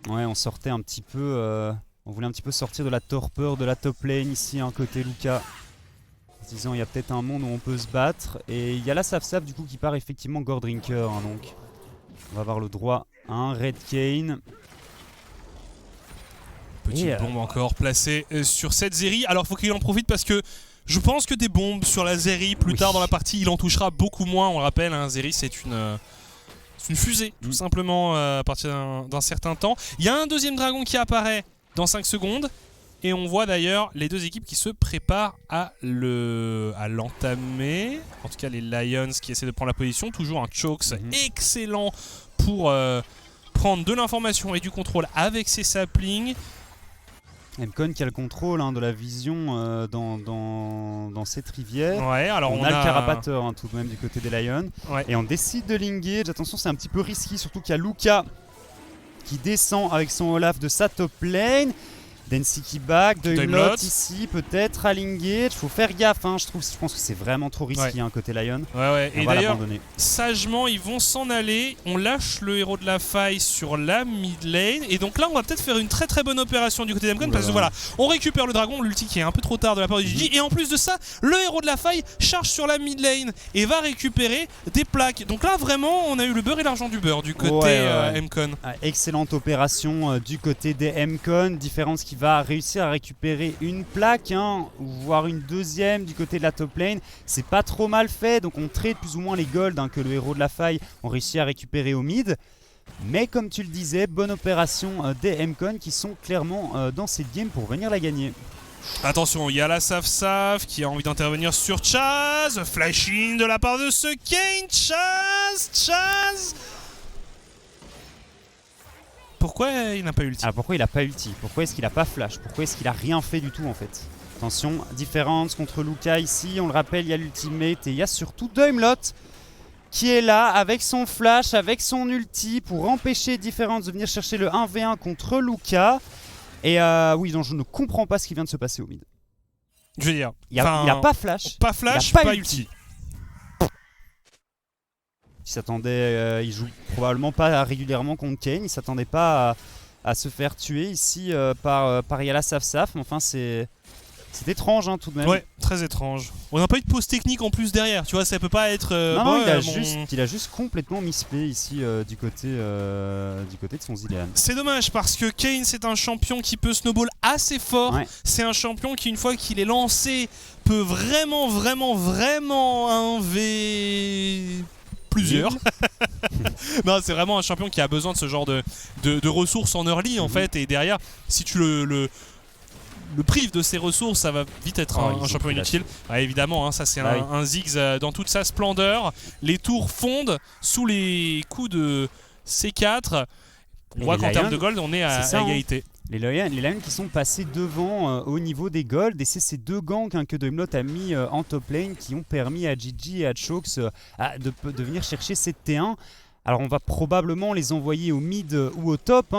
Ouais, on sortait un petit peu... on voulait un petit peu sortir de la torpeur de la top lane ici, hein, côté Luka. En se disant, il y a peut-être un monde où on peut se battre. Et il y a la Saf du coup qui part effectivement Gore Drinker. Hein, donc on va avoir le droit à un Red Kayn. Petite bombe encore placée sur cette Zeri. Alors faut qu'il en profite parce que je pense que des bombes sur la Zeri plus tard dans la partie, il en touchera beaucoup moins. On le rappelle, hein, Zeri c'est une fusée tout simplement à partir d'un certain temps. Il y a un deuxième dragon qui apparaît dans 5 secondes. Et on voit d'ailleurs les deux équipes qui se préparent à l'entamer. En tout cas, les Lions qui essaient de prendre la position. Toujours un Chokes excellent pour prendre de l'information et du contrôle avec ses saplings. Mcon qui a le contrôle de la vision dans cette rivière. Ouais, alors on a le carapateur tout de même du côté des Lions. Ouais. Et on décide de l'engage. Attention, c'est un petit peu risqué, surtout qu'il y a Luka qui descend avec son Olaf de sa top lane. Densi qui back, de Humlot ici peut-être à l'engage. Faut faire gaffe, je pense que c'est vraiment trop risqué côté Lion. Ouais. Et d'ailleurs, sagement, ils vont s'en aller. On lâche le héros de la faille sur la mid lane. Et donc là, on va peut-être faire une très très bonne opération du côté d'Mcon parce que voilà, on récupère le dragon, l'ulti qui est un peu trop tard de la part de Gigi. Et en plus de ça, le héros de la faille charge sur la mid lane et va récupérer des plaques. Donc là, vraiment, on a eu le beurre et l'argent du beurre du côté Mcon. Excellente opération du côté des Mcon. Différence qui va réussir à récupérer une plaque, voire une deuxième du côté de la top lane. C'est pas trop mal fait, donc on trade plus ou moins les golds que le héros de la faille ont réussi à récupérer au mid. Mais comme tu le disais, bonne opération des Mcon qui sont clairement dans cette game pour venir la gagner. Attention, il y a la Saf qui a envie d'intervenir sur Chaz. Flashing de la part de ce Kayn. Chaz. Pourquoi il n'a pas ulti? Pourquoi il n'a pas ulti? Pourquoi est-ce qu'il n'a pas flash? Pourquoi est-ce qu'il n'a rien fait du tout en fait? Attention, différence contre Luka ici. On le rappelle, il y a l'ultimate et il y a surtout Humlot qui est là avec son flash, avec son ulti pour empêcher Difference de venir chercher le 1v1 contre Luka. Et oui, donc je ne comprends pas ce qui vient de se passer au mid. Je veux dire, il n'a pas flash. Pas flash, pas ulti. Il s'attendait, il joue probablement pas régulièrement contre Kayn, il s'attendait pas à se faire tuer ici par Yala Saf, mais enfin c'est étrange tout de même. Ouais, très étrange. On n'a pas eu de pause technique en plus derrière, tu vois, ça peut pas être... non, il a juste complètement misplay ici du côté de son Zilean. C'est dommage parce que Kayn c'est un champion qui peut snowball assez fort. Ouais. C'est un champion qui une fois qu'il est lancé peut vraiment 1v... plusieurs. Non, c'est vraiment un champion qui a besoin de ce genre de ressources en early en fait, et derrière si tu le prives de ses ressources, ça va vite être un champion inutile. Évidemment, ça c'est un Ziggs dans toute sa splendeur. Les tours fondent sous les coups de C4. On voit qu'en termes de gold, on est à égalité. Les Lions qui sont passés devant au niveau des golds, et c'est ces deux ganks que Humlot a mis en top lane qui ont permis à Gigi et à Chokes de venir chercher cette T1. Alors on va probablement les envoyer au mid ou au top,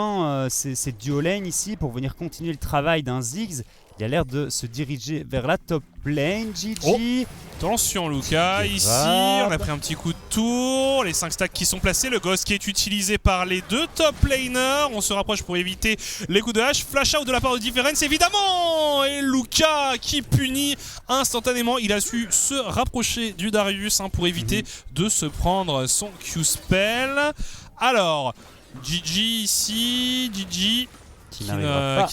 c'est duo lane ici pour venir continuer le travail d'un Ziggs. Il a l'air de se diriger vers la top lane, Gigi. Attention Luka, ici, on a pris un petit coup de tour, les 5 stacks qui sont placés, le Ghost qui est utilisé par les deux top laners, on se rapproche pour éviter les coups de hache, flash out de la part de Difference évidemment, et Luka qui punit instantanément, il a su se rapprocher du Darius pour éviter de se prendre son Q-spell. Alors, Gigi ici, Gigi... qui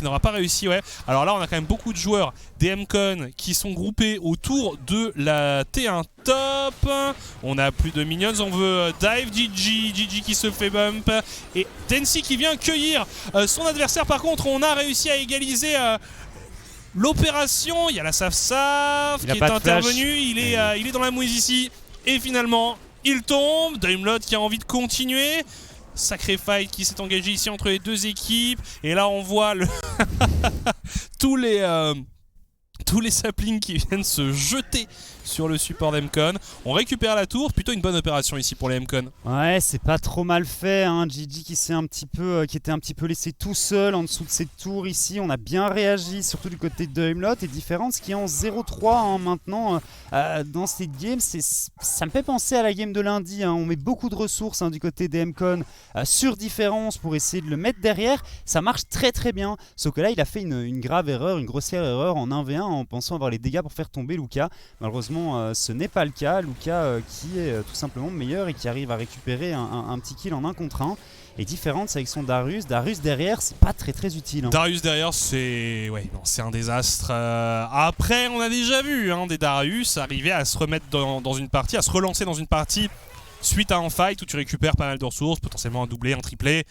n'aura pas réussi, ouais. Alors là, on a quand même beaucoup de joueurs des Mcon qui sont groupés autour de la T1 top. On a plus de minions, on veut dive Gigi qui se fait bump. Et Densi qui vient cueillir son adversaire. Par contre, on a réussi à égaliser l'opération. Il y a la Saf qui est intervenu. Il est dans la mouise ici. Et finalement, il tombe. Daimlot qui a envie de continuer. Sacré fight qui s'est engagé ici entre les deux équipes. Et là on voit tous les saplings qui viennent se jeter sur le support d'Mcon. On récupère la tour, plutôt une bonne opération ici pour les Mcon. Ouais, c'est pas trop mal fait, Gigi qui était un petit peu laissé tout seul en dessous de cette tour ici. On a bien réagi, surtout du côté de Humlot, et Difference qui est en 0-3 maintenant dans cette game. Ça me fait penser à la game de lundi, on met beaucoup de ressources du côté des Mcon sur Difference pour essayer de le mettre derrière. Ça marche très très bien, sauf que là il a fait une grave erreur, une grossière erreur en 1v1 en pensant avoir les dégâts pour faire tomber Luka. Malheureusement ce n'est pas le cas. Luka qui est tout simplement meilleur et qui arrive à récupérer un petit kill en 1 contre 1. Et Difference avec son Darius derrière, c'est pas très très utile. Darius derrière, c'est un désastre. Après, on a déjà vu des Darius arriver à se remettre dans une partie, à se relancer dans une partie suite à un fight où tu récupères pas mal de ressources, potentiellement un doublé, un triplé.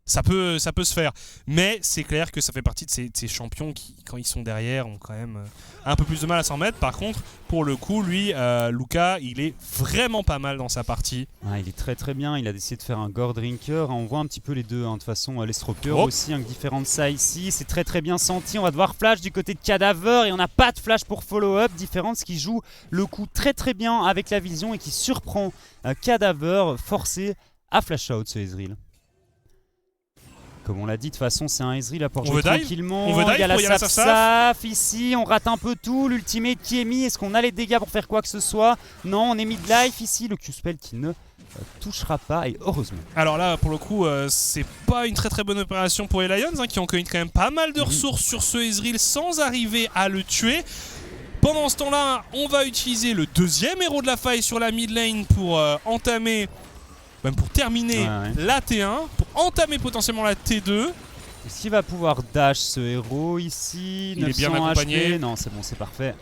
ça peut se faire. Mais c'est clair que ça fait partie de ces champions qui, quand ils sont derrière, ont quand même un peu plus de mal à s'en mettre. Par contre, pour le coup, lui, Luka, il est vraiment pas mal dans sa partie. Ah, il est très très bien, il a décidé de faire un Gore Drinker, on voit un petit peu les deux, de toute façon les Stropeurs aussi, avec différentes ça ici, c'est très très bien senti, on va devoir flash du côté de Cadaver et on n'a pas de flash pour follow-up, Difference qui joue le coup très très bien avec la vision et qui surprend Cadaver, forcé à flash out ce Ezreal. Comme on l'a dit, de toute façon, c'est un Ezreal à jouer tranquillement. On veut dive, il y a la il y a la Saf ici, on rate un peu tout. L'ultimate qui est mis, est-ce qu'on a les dégâts pour faire quoi que ce soit? Non, on est mid-life ici. Le Q-spell qui ne touchera pas, et heureusement. Alors là, pour le coup, c'est pas une très très bonne opération pour les Lions, qui ont connu quand même pas mal de ressources sur ce Ezreal sans arriver à le tuer. Pendant ce temps-là, on va utiliser le deuxième héros de la faille sur la mid lane pour entamer... Même pour terminer la T1, pour entamer potentiellement la T2. Est-ce qu'il va pouvoir dash ce héros ici? Il est bien accompagné. HP. Non, c'est bon, c'est parfait.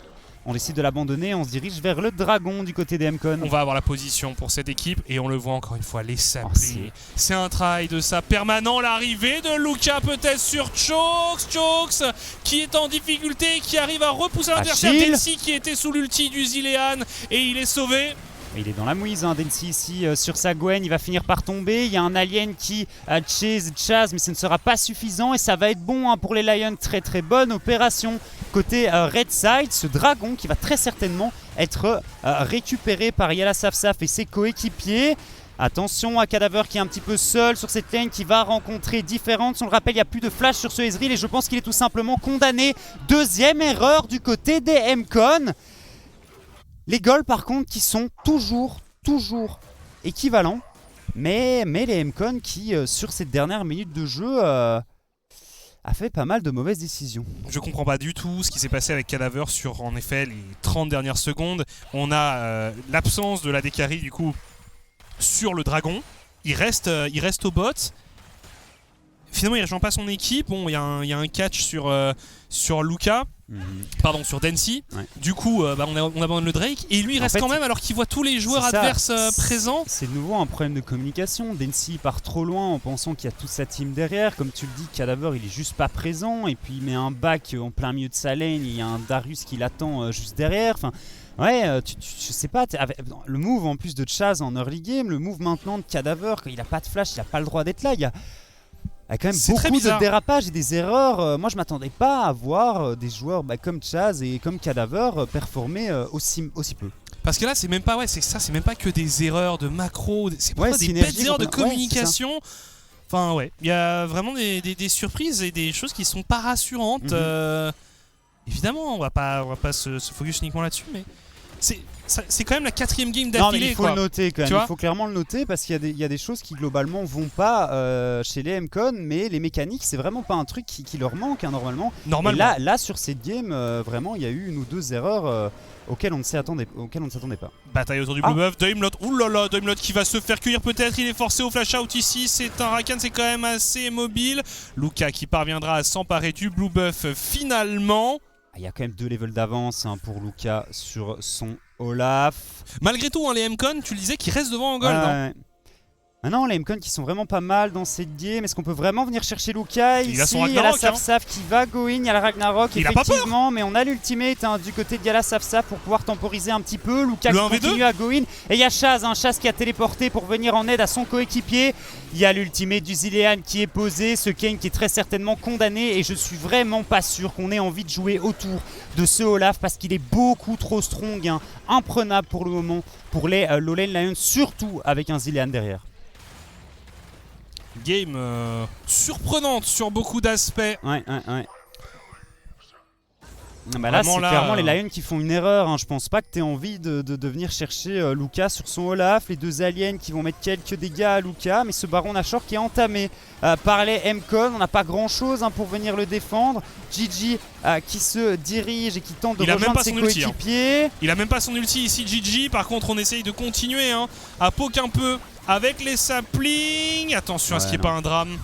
On décide de l'abandonner, on se dirige vers le dragon du côté des MCon. On va avoir la position pour cette équipe et on le voit encore une fois, les saplings. C'est un travail de ça permanent. L'arrivée de Luka peut-être sur Chokes qui est en difficulté, qui arrive à repousser l'adversaire. Densi qui était sous l'ulti du Zilean et il est sauvé. Il est dans la mouise, Densi ici sur sa Gwen, il va finir par tomber. Il y a un alien qui chase, mais ce ne sera pas suffisant et ça va être bon pour les Lions. Très très bonne opération côté Red Side. Ce dragon qui va très certainement être récupéré par Yala Safsaf et ses coéquipiers. Attention à Cadaver qui est un petit peu seul sur cette lane, qui va rencontrer Difference. On le rappelle, il n'y a plus de flash sur ce Ezreal et je pense qu'il est tout simplement condamné. Deuxième erreur du côté des MCon. Les goals par contre qui sont toujours équivalents, mais les MCon qui sur cette dernière minute de jeu a fait pas mal de mauvaises décisions. Je comprends pas du tout ce qui s'est passé avec Cadaver sur en effet les 30 dernières secondes. On a l'absence de la Dekari du coup sur le dragon, il reste au bot. Finalement il rejoint pas son équipe, bon il y a un catch sur Luka. Pardon, sur Densi. Du coup, on abandonne le Drake et lui il reste quand même alors qu'il voit tous les joueurs adverses présents. C'est de nouveau un problème de communication. Densi part trop loin en pensant qu'il y a toute sa team derrière. Comme tu le dis, Cadaver il est juste pas présent et puis il met un back en plein milieu de sa lane. Il y a un Darius qui l'attend juste derrière. Enfin, je sais pas. Le move en plus de Chaz en early game, le move maintenant de Cadaver, quand il a pas de flash, il a pas le droit d'être là. Il y a quand même beaucoup de dérapages et des erreurs. Moi, je m'attendais pas à voir des joueurs comme Chaz et comme Cadaver performer aussi peu. Parce que là, c'est même pas, c'est même pas que des erreurs de macro, c'est pas des bêtes erreurs de communication. Enfin, il y a vraiment des surprises et des choses qui sont pas rassurantes. Évidemment, on va pas se focus uniquement là-dessus, mais c'est quand même la 4ème game d'affilée. Non, mais il faut le noter quand même, il faut clairement le noter parce qu'il y a des choses qui globalement vont pas chez les MCon, mais les mécaniques c'est vraiment pas un truc qui leur manque normalement. Et là sur cette game, vraiment il y a eu une ou deux erreurs auxquelles on ne s'attendait pas. Bataille autour du Blue Buff, Daimlot, oulala, Daimlot qui va se faire cueillir peut-être, il est forcé au flash out ici, c'est un Rakan, c'est quand même assez mobile. Luka qui parviendra à s'emparer du Blue Buff finalement. Il y a quand même 2 levels d'avance pour Luka sur son Olaf. Malgré tout, les MCon, tu le disais, qui restent devant en gold. Maintenant, les MCon qui sont vraiment pas mal dans cette game. Est-ce qu'on peut vraiment venir chercher Luka ici? Il y a la Safsaf qui va go in, il y a la Ragnarok effectivement, mais on a l'ultimate du côté de Yala Safsaf pour pouvoir temporiser un petit peu. Luka qui continue à go in. Et il y a Chaz, Chaz qui a téléporté pour venir en aide à son coéquipier. Il y a l'ultimate du Zilean qui est posé, ce Kayn qui est très certainement condamné et je suis vraiment pas sûr qu'on ait envie de jouer autour de ce Olaf parce qu'il est beaucoup trop strong, imprenable pour le moment pour les Low Lane Lions, surtout avec un Zilean derrière. Game surprenante sur beaucoup d'aspects. Là, c'est clairement les Lions qui font une erreur. Je pense pas que tu aies envie de venir chercher Luka sur son Olaf. Les 2 aliens qui vont mettre quelques dégâts à Luka. Mais ce Baron Nashor qui est entamé par les MCon. On n'a pas grand chose pour venir le défendre. Gigi qui se dirige et qui tente de rejoindre ses coéquipiers. Il a même pas son ulti ici, Gigi. Par contre, on essaye de continuer à poke un peu avec les saplings. Attention à ce qu'il n'y ait pas un drame.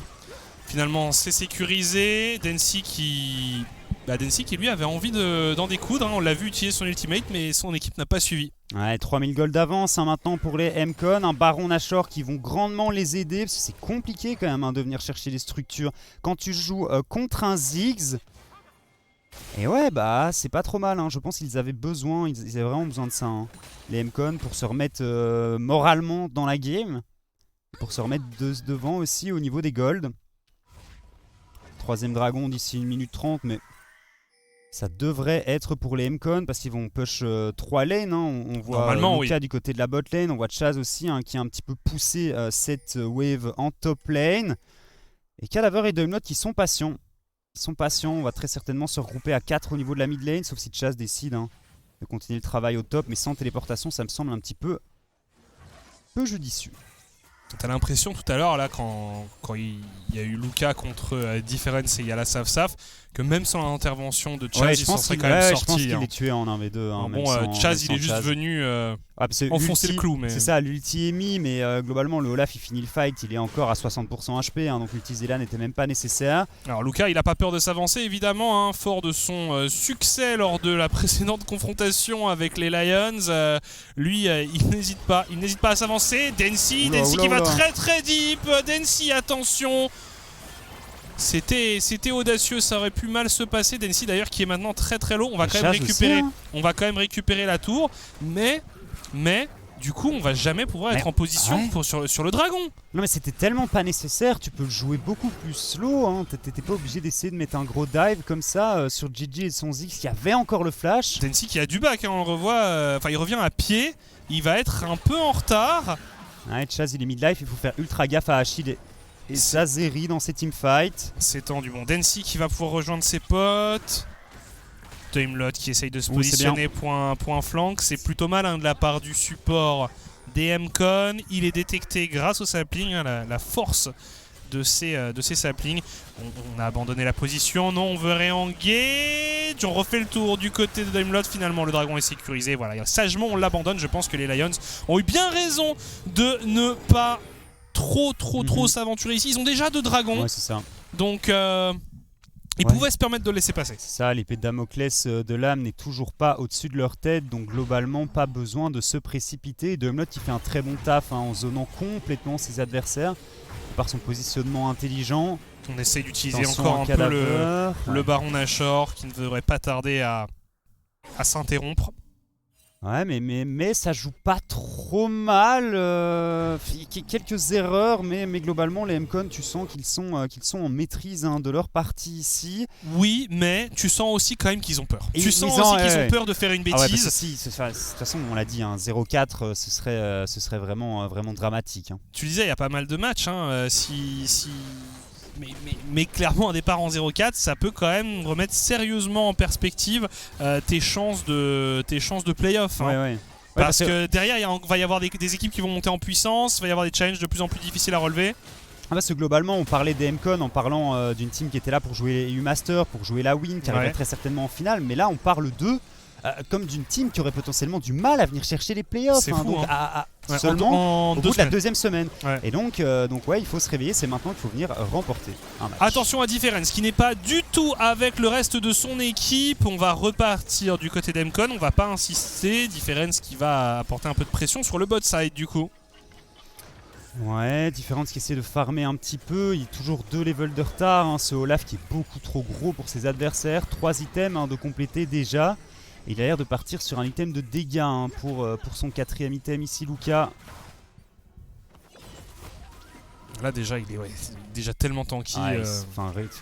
Finalement, c'est sécurisé. Densi qui Densi qui lui avait envie d'en découdre, hein. On l'a vu utiliser son ultimate, mais son équipe n'a pas suivi. Ouais, 3000 gold d'avance hein, maintenant pour les M-Con, un Baron Nashor qui vont grandement les aider, parce que c'est compliqué quand même hein, de venir chercher des structures quand tu joues contre un Ziggs. Et ouais, bah c'est pas trop mal, hein. Je pense qu'ils avaient besoin, ils avaient vraiment besoin de ça, hein. Les M-Con pour se remettre moralement dans la game, pour se remettre devant aussi au niveau des gold. Troisième dragon d'ici 1 minute 30, mais ça devrait être pour les M-Con parce qu'ils vont push 3 lanes. Hein. On voit Luka du côté de la bot lane, on voit Chaz aussi hein, qui a un petit peu poussé cette wave en top lane. Et Cadaver et Doimlot qui sont patients. Ils sont patients, on va très certainement se regrouper à 4 au niveau de la mid lane, sauf si Chaz décide hein, de continuer le travail au top, mais sans téléportation ça me semble un petit peu judicieux. T'as l'impression tout à l'heure là quand il y a eu Luka contre Difference et Yala Saf, que même sans l'intervention de Chaz, ils s'en seraient quand même sortis. Je pense qu'il les tuait en 1v2. Hein, bon, Chaz il est juste venu enfoncer le clou. Mais... C'est ça, l'ulti est mis, mais globalement le Olaf il finit le fight, il est encore à 60% HP, hein, donc l'ulti Zela n'était même pas nécessaire. Alors Luka il a pas peur de s'avancer évidemment, hein, fort de son succès lors de la précédente confrontation avec les Lions. Lui il n'hésite pas à s'avancer. Densi qui va très très deep. Densi attention. C'était audacieux, ça aurait pu mal se passer. Densi d'ailleurs qui est maintenant très très low. On va quand même récupérer la tour, mais du coup on va jamais pouvoir être en position sur le dragon. Non mais c'était tellement pas nécessaire, tu peux le jouer beaucoup plus slow, hein. T'étais pas obligé d'essayer de mettre un gros dive comme ça sur Gigi et son Ziggs qui avait encore le flash. Densi qui a du back, hein, on le revoit, il revient à pied, il va être un peu en retard. Ouais, Chaz il est mid-life, il faut faire ultra gaffe à Achille et Zazeri dans ces teamfights. C'est tendu, bon Densi qui va pouvoir rejoindre ses potes. Doimlot qui essaye de se positionner point flank, c'est plutôt malin de la part du support des M-Con. Il est détecté grâce au sapling, hein, la force de ces saplings. On a abandonné la position, non on veut réengage. On refait le tour du côté de Doimlot, finalement le dragon est sécurisé. Voilà, sagement on l'abandonne, je pense que les Lions ont eu bien raison de ne pas trop s'aventurer ici. Ils ont déjà 2 dragons, ouais, c'est ça. Donc ils pouvaient se permettre de le laisser passer. C'est ça, l'épée de Damoclès de l'âme n'est toujours pas au-dessus de leur tête, donc globalement pas besoin de se précipiter. Doimlot qui fait un très bon taf hein, en zonant complètement ses adversaires par son positionnement intelligent. On essaye d'utiliser encore un peu le Baron Nashor qui ne devrait pas tarder à s'interrompre. Ouais, mais ça joue pas trop mal. Quelques erreurs, mais globalement, les M-Con, tu sens qu'ils sont en maîtrise hein, de leur partie ici. Oui, mais tu sens aussi quand même qu'ils ont peur. Tu sens aussi qu'ils ont peur de faire une bêtise. Ah ouais, parce que de toute façon, on l'a dit, hein, 0-4, ce serait vraiment dramatique. Hein. Tu le disais, il y a pas mal de matchs. Hein, mais clairement un départ en 0-4 ça peut quand même remettre sérieusement en perspective tes chances de play-off hein. Ouais. Parce que derrière il va y avoir des équipes qui vont monter en puissance, il va y avoir des challenges de plus en plus difficiles à relever. Parce que globalement on parlait des M-Con en parlant d'une team qui était là pour jouer les U-Master, pour jouer la win, qui arriverait très certainement en finale, mais là on parle d'eux comme d'une team qui aurait potentiellement du mal à venir chercher les playoffs. C'est fou, donc hein. Seulement au bout de la 2e semaine. Ouais. Et donc ouais, il faut se réveiller, c'est maintenant qu'il faut venir remporter un match. Attention à Difference qui n'est pas du tout avec le reste de son équipe. On va repartir du côté d'M-Con, on va pas insister. Difference qui va apporter un peu de pression sur le bot side du coup. Ouais, Difference qui essaie de farmer un petit peu, il y a toujours 2 levels de retard, hein. Ce Olaf qui est beaucoup trop gros pour ses adversaires, 3 items hein, de compléter déjà. Il a l'air de partir sur un item de dégâts hein, pour son 4e item ici, Luka. Là déjà, il est déjà tellement tanky.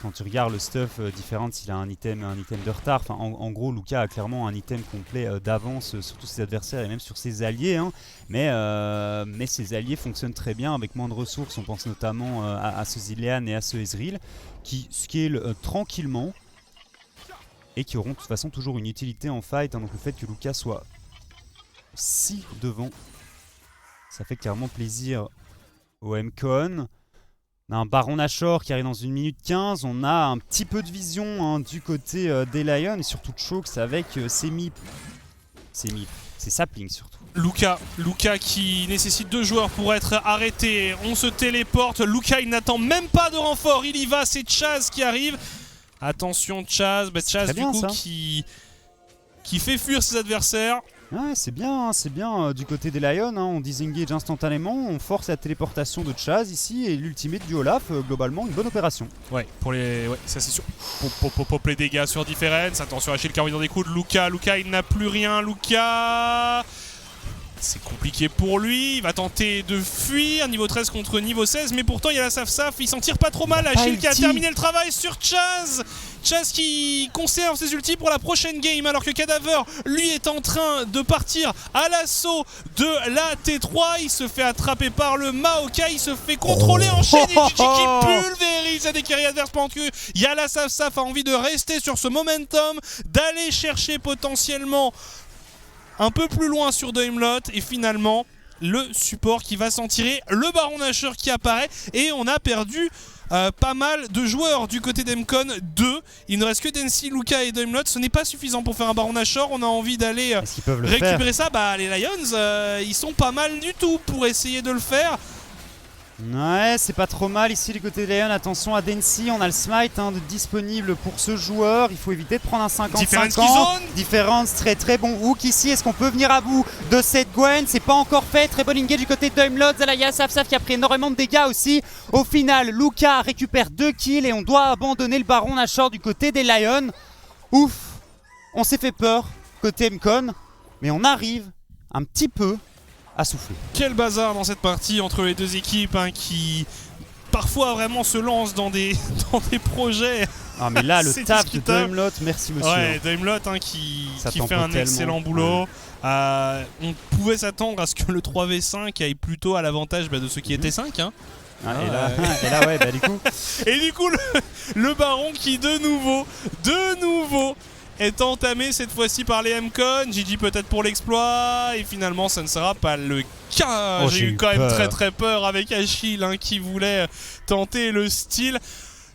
Quand tu regardes le stuff, Difference, il a un item de retard. En gros, Luka a clairement un item complet d'avance sur tous ses adversaires et même sur ses alliés. Hein. Mais ses alliés fonctionnent très bien avec moins de ressources. On pense notamment à ce Zilean et à ce Ezreal qui scale tranquillement. Et qui auront de toute façon toujours une utilité en fight, hein, donc le fait que Luka soit si devant, ça fait clairement plaisir au M-Con. On a un Baron Nashor qui arrive dans 1 minute 15, on a un petit peu de vision hein, du côté des Lions et surtout de Chokes avec Semip. C'est Sapling surtout. Luka qui nécessite 2 joueurs pour être arrêté, on se téléporte, Luka il n'attend même pas de renfort, il y va, c'est Chaz qui arrive. Attention Chaz, Chaz très du bien, coup ça. qui fait fuir ses adversaires. Ouais, c'est bien, du côté des Lions, hein, on disengage instantanément, on force la téléportation de Chaz ici et l'ultimate du Olaf, globalement une bonne opération. Ouais, ça c'est sûr. Pop les dégâts sur Difference. Attention, Achille qui a envie d'en découdre. Luca, il n'a plus rien. Luca, c'est compliqué pour lui. Il va tenter de fuir. Niveau 13 contre niveau 16. Mais pourtant, il y a la Saf-Saf. Il s'en tire pas trop mal. Achille qui a terminé le travail sur Chaz. Chaz qui conserve ses ultis pour la prochaine game. Alors que Cadaver, lui, est en train de partir à l'assaut de la T3. Il se fait attraper par le Maokai. Il se fait contrôler en chaîne. Et Gigi qui pulvérise la décarrière adverse pendant que il y a la Saf-Saf a envie de rester sur ce momentum. D'aller chercher potentiellement un peu plus loin sur Daimlot et finalement le support qui va s'en tirer, le Baron Nashor qui apparaît et on a perdu pas mal de joueurs du côté d'Emcon 2. Il ne reste que Densi, Luca et Daimlot. Ce n'est pas suffisant pour faire un Baron Nashor. On a envie d'aller récupérer ça. Bah les Lions, ils sont pas mal du tout pour essayer de le faire. Ouais, c'est pas trop mal ici du côté des Lions. Attention à Densi, on a le smite disponible pour ce joueur. Il faut éviter de prendre un 50-50. Difference, très très bon hook ici. Est-ce qu'on peut venir à bout de cette Gwen? C'est pas encore fait. Très bon engage du côté de Daimlot. Zalaya, Saf-Saf qui a pris énormément de dégâts aussi. Au final, Luca récupère 2 kills et on doit abandonner le Baron Nashor du côté des Lions. Ouf, on s'est fait peur côté Mcon, mais on arrive un petit peu à souffler. Quel bazar dans cette partie entre les deux équipes qui parfois vraiment se lancent dans des projets. Ah mais là le tap de Daimlot, merci monsieur. Ouais, Daimlot qui fait un excellent boulot. Ouais. On pouvait s'attendre à ce que le 3v5 aille plutôt à l'avantage de ceux qui étaient 5. Hein. Ah, et là ouais du coup. Et du coup le Baron qui de nouveau est entamé cette fois-ci par les Mcon. Gigi peut-être pour l'exploit et finalement ça ne sera pas le cas. J'ai eu quand même très peur avec Achille qui voulait tenter le style.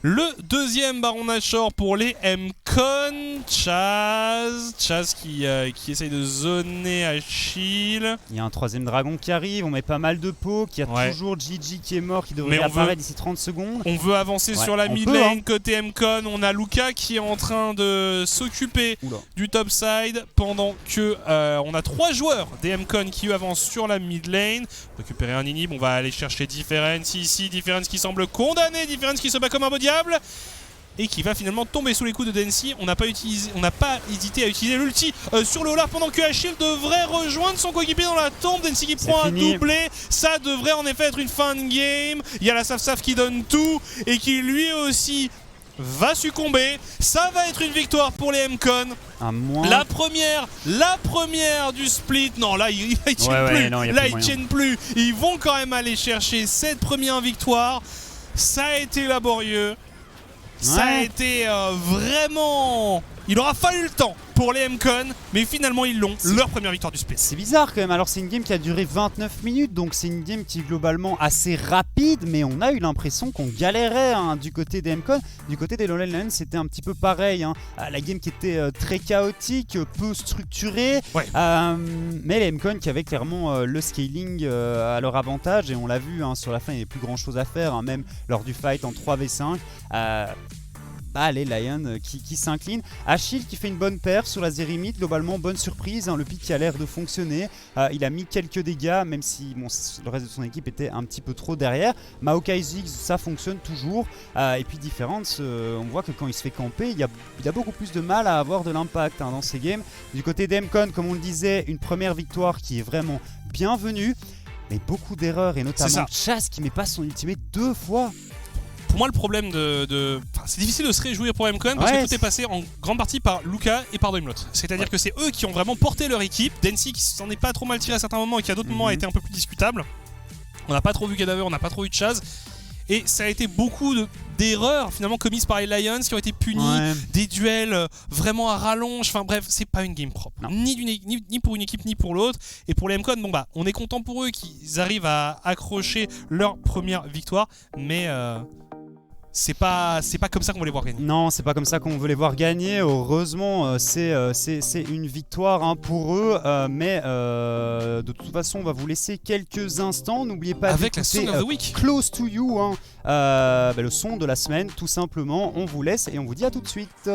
Le deuxième Baron Nashor pour les Mcon. Chaz qui essaye de zoner Achille. Il y a un troisième dragon qui arrive, on met pas mal de pots, il y a toujours Gigi qui est mort, qui devrait apparaître d'ici 30 secondes. On veut avancer sur la mid lane côté Mcon. On a Luca qui est en train de s'occuper du top side pendant que on a 3 joueurs des Mcon qui avancent sur la mid lane. Récupérer un inhib, on va aller chercher Difference ici. Difference qui semble condamné, Difference qui se bat comme un beau diable et qui va finalement tomber sous les coups de Densi. On n'a pas hésité à utiliser l'ulti sur le Olaf pendant que Achille devrait rejoindre son coéquipier dans la tombe. Densi qui prend un doublé, ça devrait en effet être une fin de game. Il y a la Saf-Saf qui donne tout et qui lui aussi va succomber. Ça va être une victoire pour les Mcon. La première du split. Non, là ils tiennent plus. Là ils tiennent plus. Ils vont quand même aller chercher cette première victoire. Ça a été laborieux. Ça a été vraiment... Il aura fallu le temps pour les Mcon, mais finalement ils l'ont, leur première victoire du split. C'est bizarre quand même, alors c'est une game qui a duré 29 minutes, donc c'est une game qui est globalement assez rapide, mais on a eu l'impression qu'on galérait du côté des Mcon. Du côté des Lowland Lions, c'était un petit peu pareil. La game qui était très chaotique, peu structurée, mais les Mcon qui avaient clairement le scaling à leur avantage, et on l'a vu, sur la fin il n'y avait plus grand chose à faire, même lors du fight en 3v5. Les Lions qui s'inclinent. Achille qui fait une bonne perf sur la Zérimite, globalement bonne surprise, le pick qui a l'air de fonctionner. Il a mis quelques dégâts, même si le reste de son équipe était un petit peu trop derrière. Maokai Ziggs, ça fonctionne toujours. Et puis Difference, on voit que quand il se fait camper, il a beaucoup plus de mal à avoir de l'impact dans ces games. Du côté d'Emcon, comme on le disait, une première victoire qui est vraiment bienvenue, mais beaucoup d'erreurs, et notamment Chaz qui met pas son ultimate 2 fois. Pour moi, le problème c'est difficile de se réjouir pour Mcon parce que tout est passé en grande partie par Luca et par Daimlot. C'est-à-dire que c'est eux qui ont vraiment porté leur équipe. Densi qui s'en est pas trop mal tiré à certains moments et qui à d'autres moments a été un peu plus discutable. On n'a pas trop vu Cadaver, on n'a pas trop eu de Chaz. Et ça a été beaucoup d'erreurs finalement commises par les Lions qui ont été punis, des duels vraiment à rallonge. Enfin bref, c'est pas une game propre. Ni pour une équipe ni pour l'autre. Et pour les Mcon, on est content pour eux qu'ils arrivent à accrocher leur première victoire. Mais c'est pas comme ça qu'on va les voir gagner. Non, c'est pas comme ça qu'on veut les voir gagner. Heureusement, c'est une victoire hein, pour eux. Mais de toute façon, on va vous laisser quelques instants. N'oubliez pas avec la d'écouter Song of the Week. Close to You, hein, le son de la semaine, tout simplement. On vous laisse et on vous dit à tout de suite.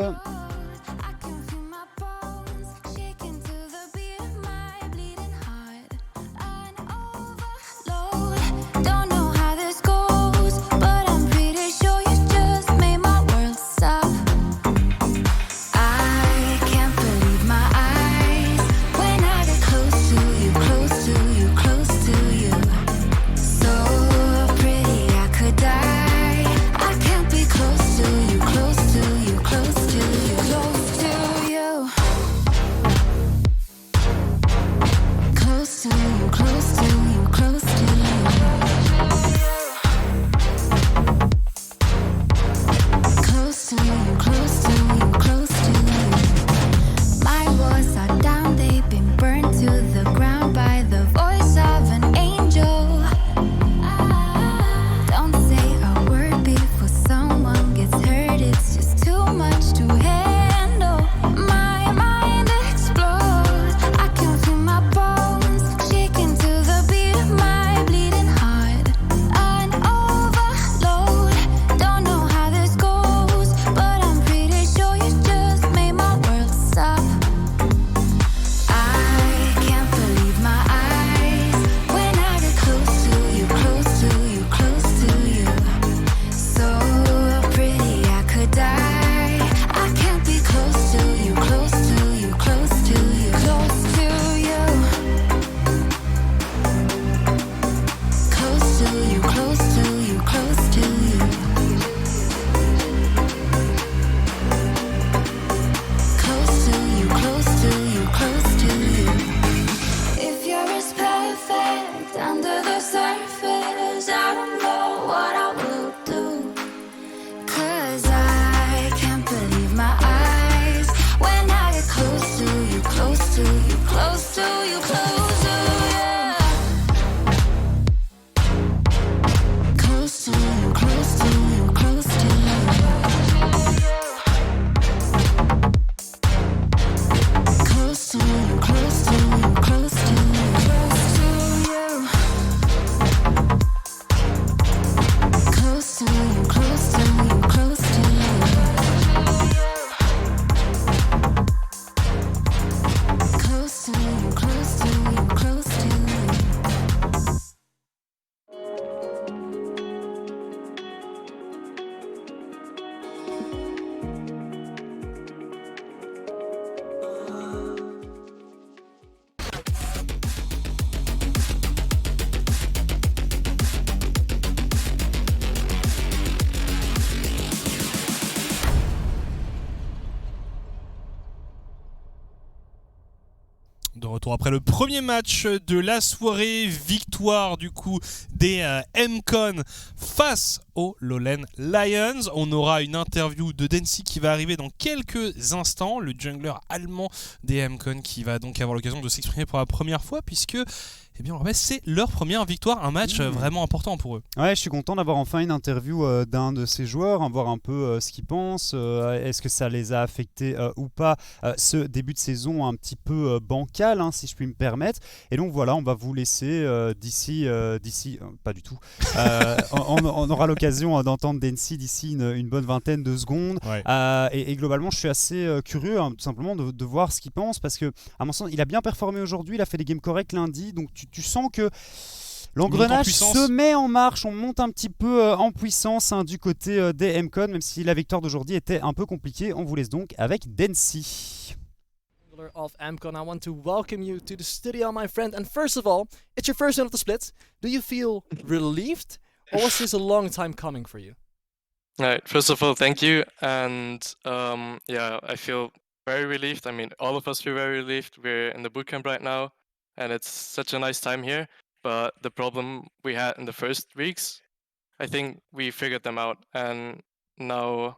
De retour après le premier match de la soirée, victoire du coup des MCon face aux Lowland Lions. On aura une interview de Densi qui va arriver dans quelques instants, le jungler allemand des MCon qui va donc avoir l'occasion de s'exprimer pour la première fois puisque eh bien, c'est leur première victoire, un match vraiment important pour eux. Ouais, je suis content d'avoir enfin une interview d'un de ces joueurs, voir un peu ce qu'ils pensent, est-ce que ça les a affectés ou pas, ce début de saison un petit peu bancal, hein, si je puis me permettre. Et donc voilà, on va vous laisser d'ici, pas du tout, on aura l'occasion d'entendre Densi d'ici une bonne vingtaine de secondes. Ouais. Et globalement, je suis assez curieux, hein, tout simplement, de voir ce qu'il pense, parce que à mon sens, il a bien performé aujourd'hui, il a fait des games corrects lundi, donc tu sens que l'engrenage se met en marche, on monte un petit peu en puissance hein, du côté des MCon, même si la victoire d'aujourd'hui était un peu compliquée. On vous laisse donc avec Densi. Of MCon, I want to welcome you to the studio, my friend. And first of all, it's your first win of the split. Do you feel relieved, or was this a long time coming for you? Right. First of all, thank you, and yeah, I feel very relieved. I mean, all of us feel very relieved. We're in the bootcamp right now, and it's such a nice time here. But the problem we had in the first weeks, I think we figured them out, and now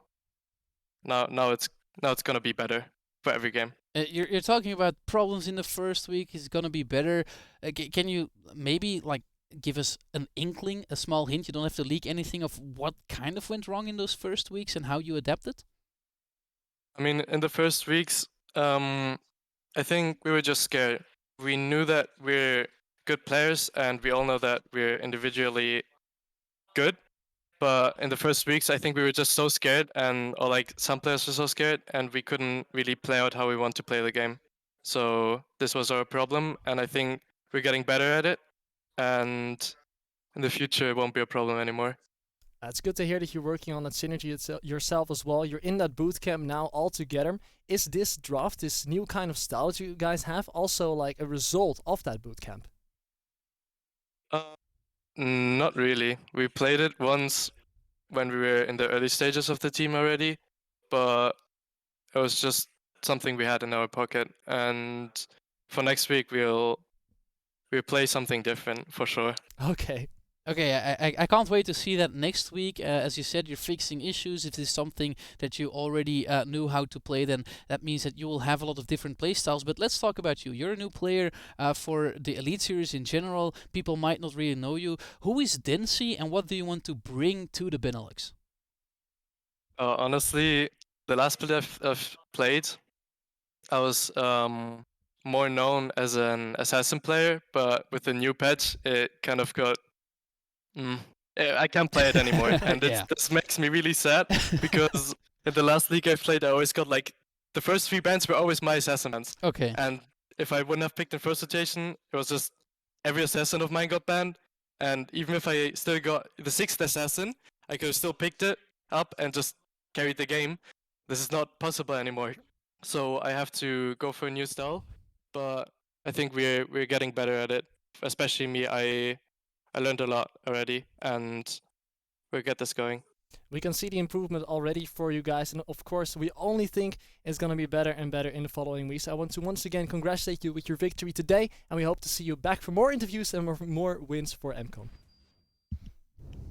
it's gonna be better for every game. You're talking about problems in the first week is gonna be better. Can you maybe give us an inkling, a small hint? You don't have to leak anything of what kind of went wrong in those first weeks and how you adapted? I mean, in the first weeks, I think we were just scared. We knew that we're good players, and we all know that we're individually good. But in the first weeks, I think we were just so scared, or like some players were so scared, and we couldn't really play out how we want to play the game. So this was our problem, and I think we're getting better at it. And in the future, it won't be a problem anymore. It's good to hear that you're working on that synergy yourself as well. You're in that boot camp now all together. Is this draft, this new kind of style that you guys have, also like a result of that boot camp? Not really. We played it once when we were in the early stages of the team already, but it was just something we had in our pocket. And for next week, we'll play something different for sure. Okay. Okay, I can't wait to see that next week. As you said, you're fixing issues. If this is something that you already knew how to play, then that means that you will have a lot of different play styles. But let's talk about you. You're a new player for the Elite Series in general. People might not really know you. Who is Densi, and what do you want to bring to the Benelux? Honestly, the last split I've played, I was more known as an assassin player, but with the new patch, it kind of got... I can't play it anymore, and this makes me really sad, because in the last league I played, I always got like... The first 3 bans were always my assassin bans. Okay. And if I wouldn't have picked in first rotation, it was just every assassin of mine got banned, and even if I still got the 6th assassin, I could have still picked it up and just carried the game. This is not possible anymore. So I have to go for a new style, but I think we're getting better at it. Especially me, I learned a lot already, and we'll get this going. We can see the improvement already for you guys, and of course, we only think it's going to be better and better in the following weeks. I want to once again congratulate you with your victory today, and we hope to see you back for more interviews and more wins for MCON.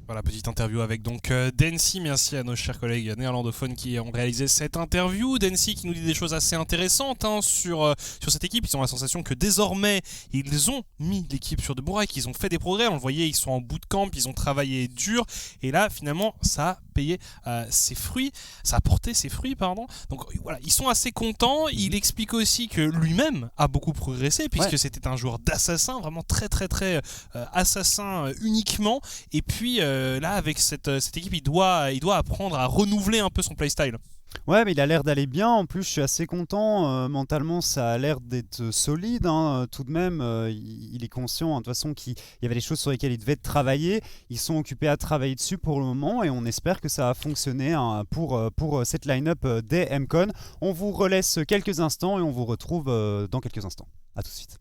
Voilà, petite interview avec donc Densi. Merci à nos chers collègues néerlandophones qui ont réalisé cette interview. Densi qui nous dit des choses assez intéressantes sur cette équipe. Ils ont la sensation que désormais, ils ont mis l'équipe sur de bons rails, qu'ils ont fait des progrès. On le voyait, ils sont en bootcamp, ils ont travaillé dur. Et là, finalement, ça a payé ses fruits. Ça a porté ses fruits, pardon. Donc voilà, ils sont assez contents. Il explique aussi que lui-même a beaucoup progressé, puisque c'était un joueur d'assassin, vraiment très très très assassin uniquement. Et puis là, avec cette équipe, il doit apprendre à renouveler un peu son playstyle. Ouais, mais il a l'air d'aller bien. En plus, je suis assez content. Mentalement, ça a l'air d'être solide. Tout de même, il est conscient, de toute façon, qu'il y avait des choses sur lesquelles il devait travailler. Ils sont occupés à travailler dessus pour le moment et on espère que ça va fonctionner pour cette line-up des MCON. On vous relaisse quelques instants et on vous retrouve dans quelques instants. A tout de suite.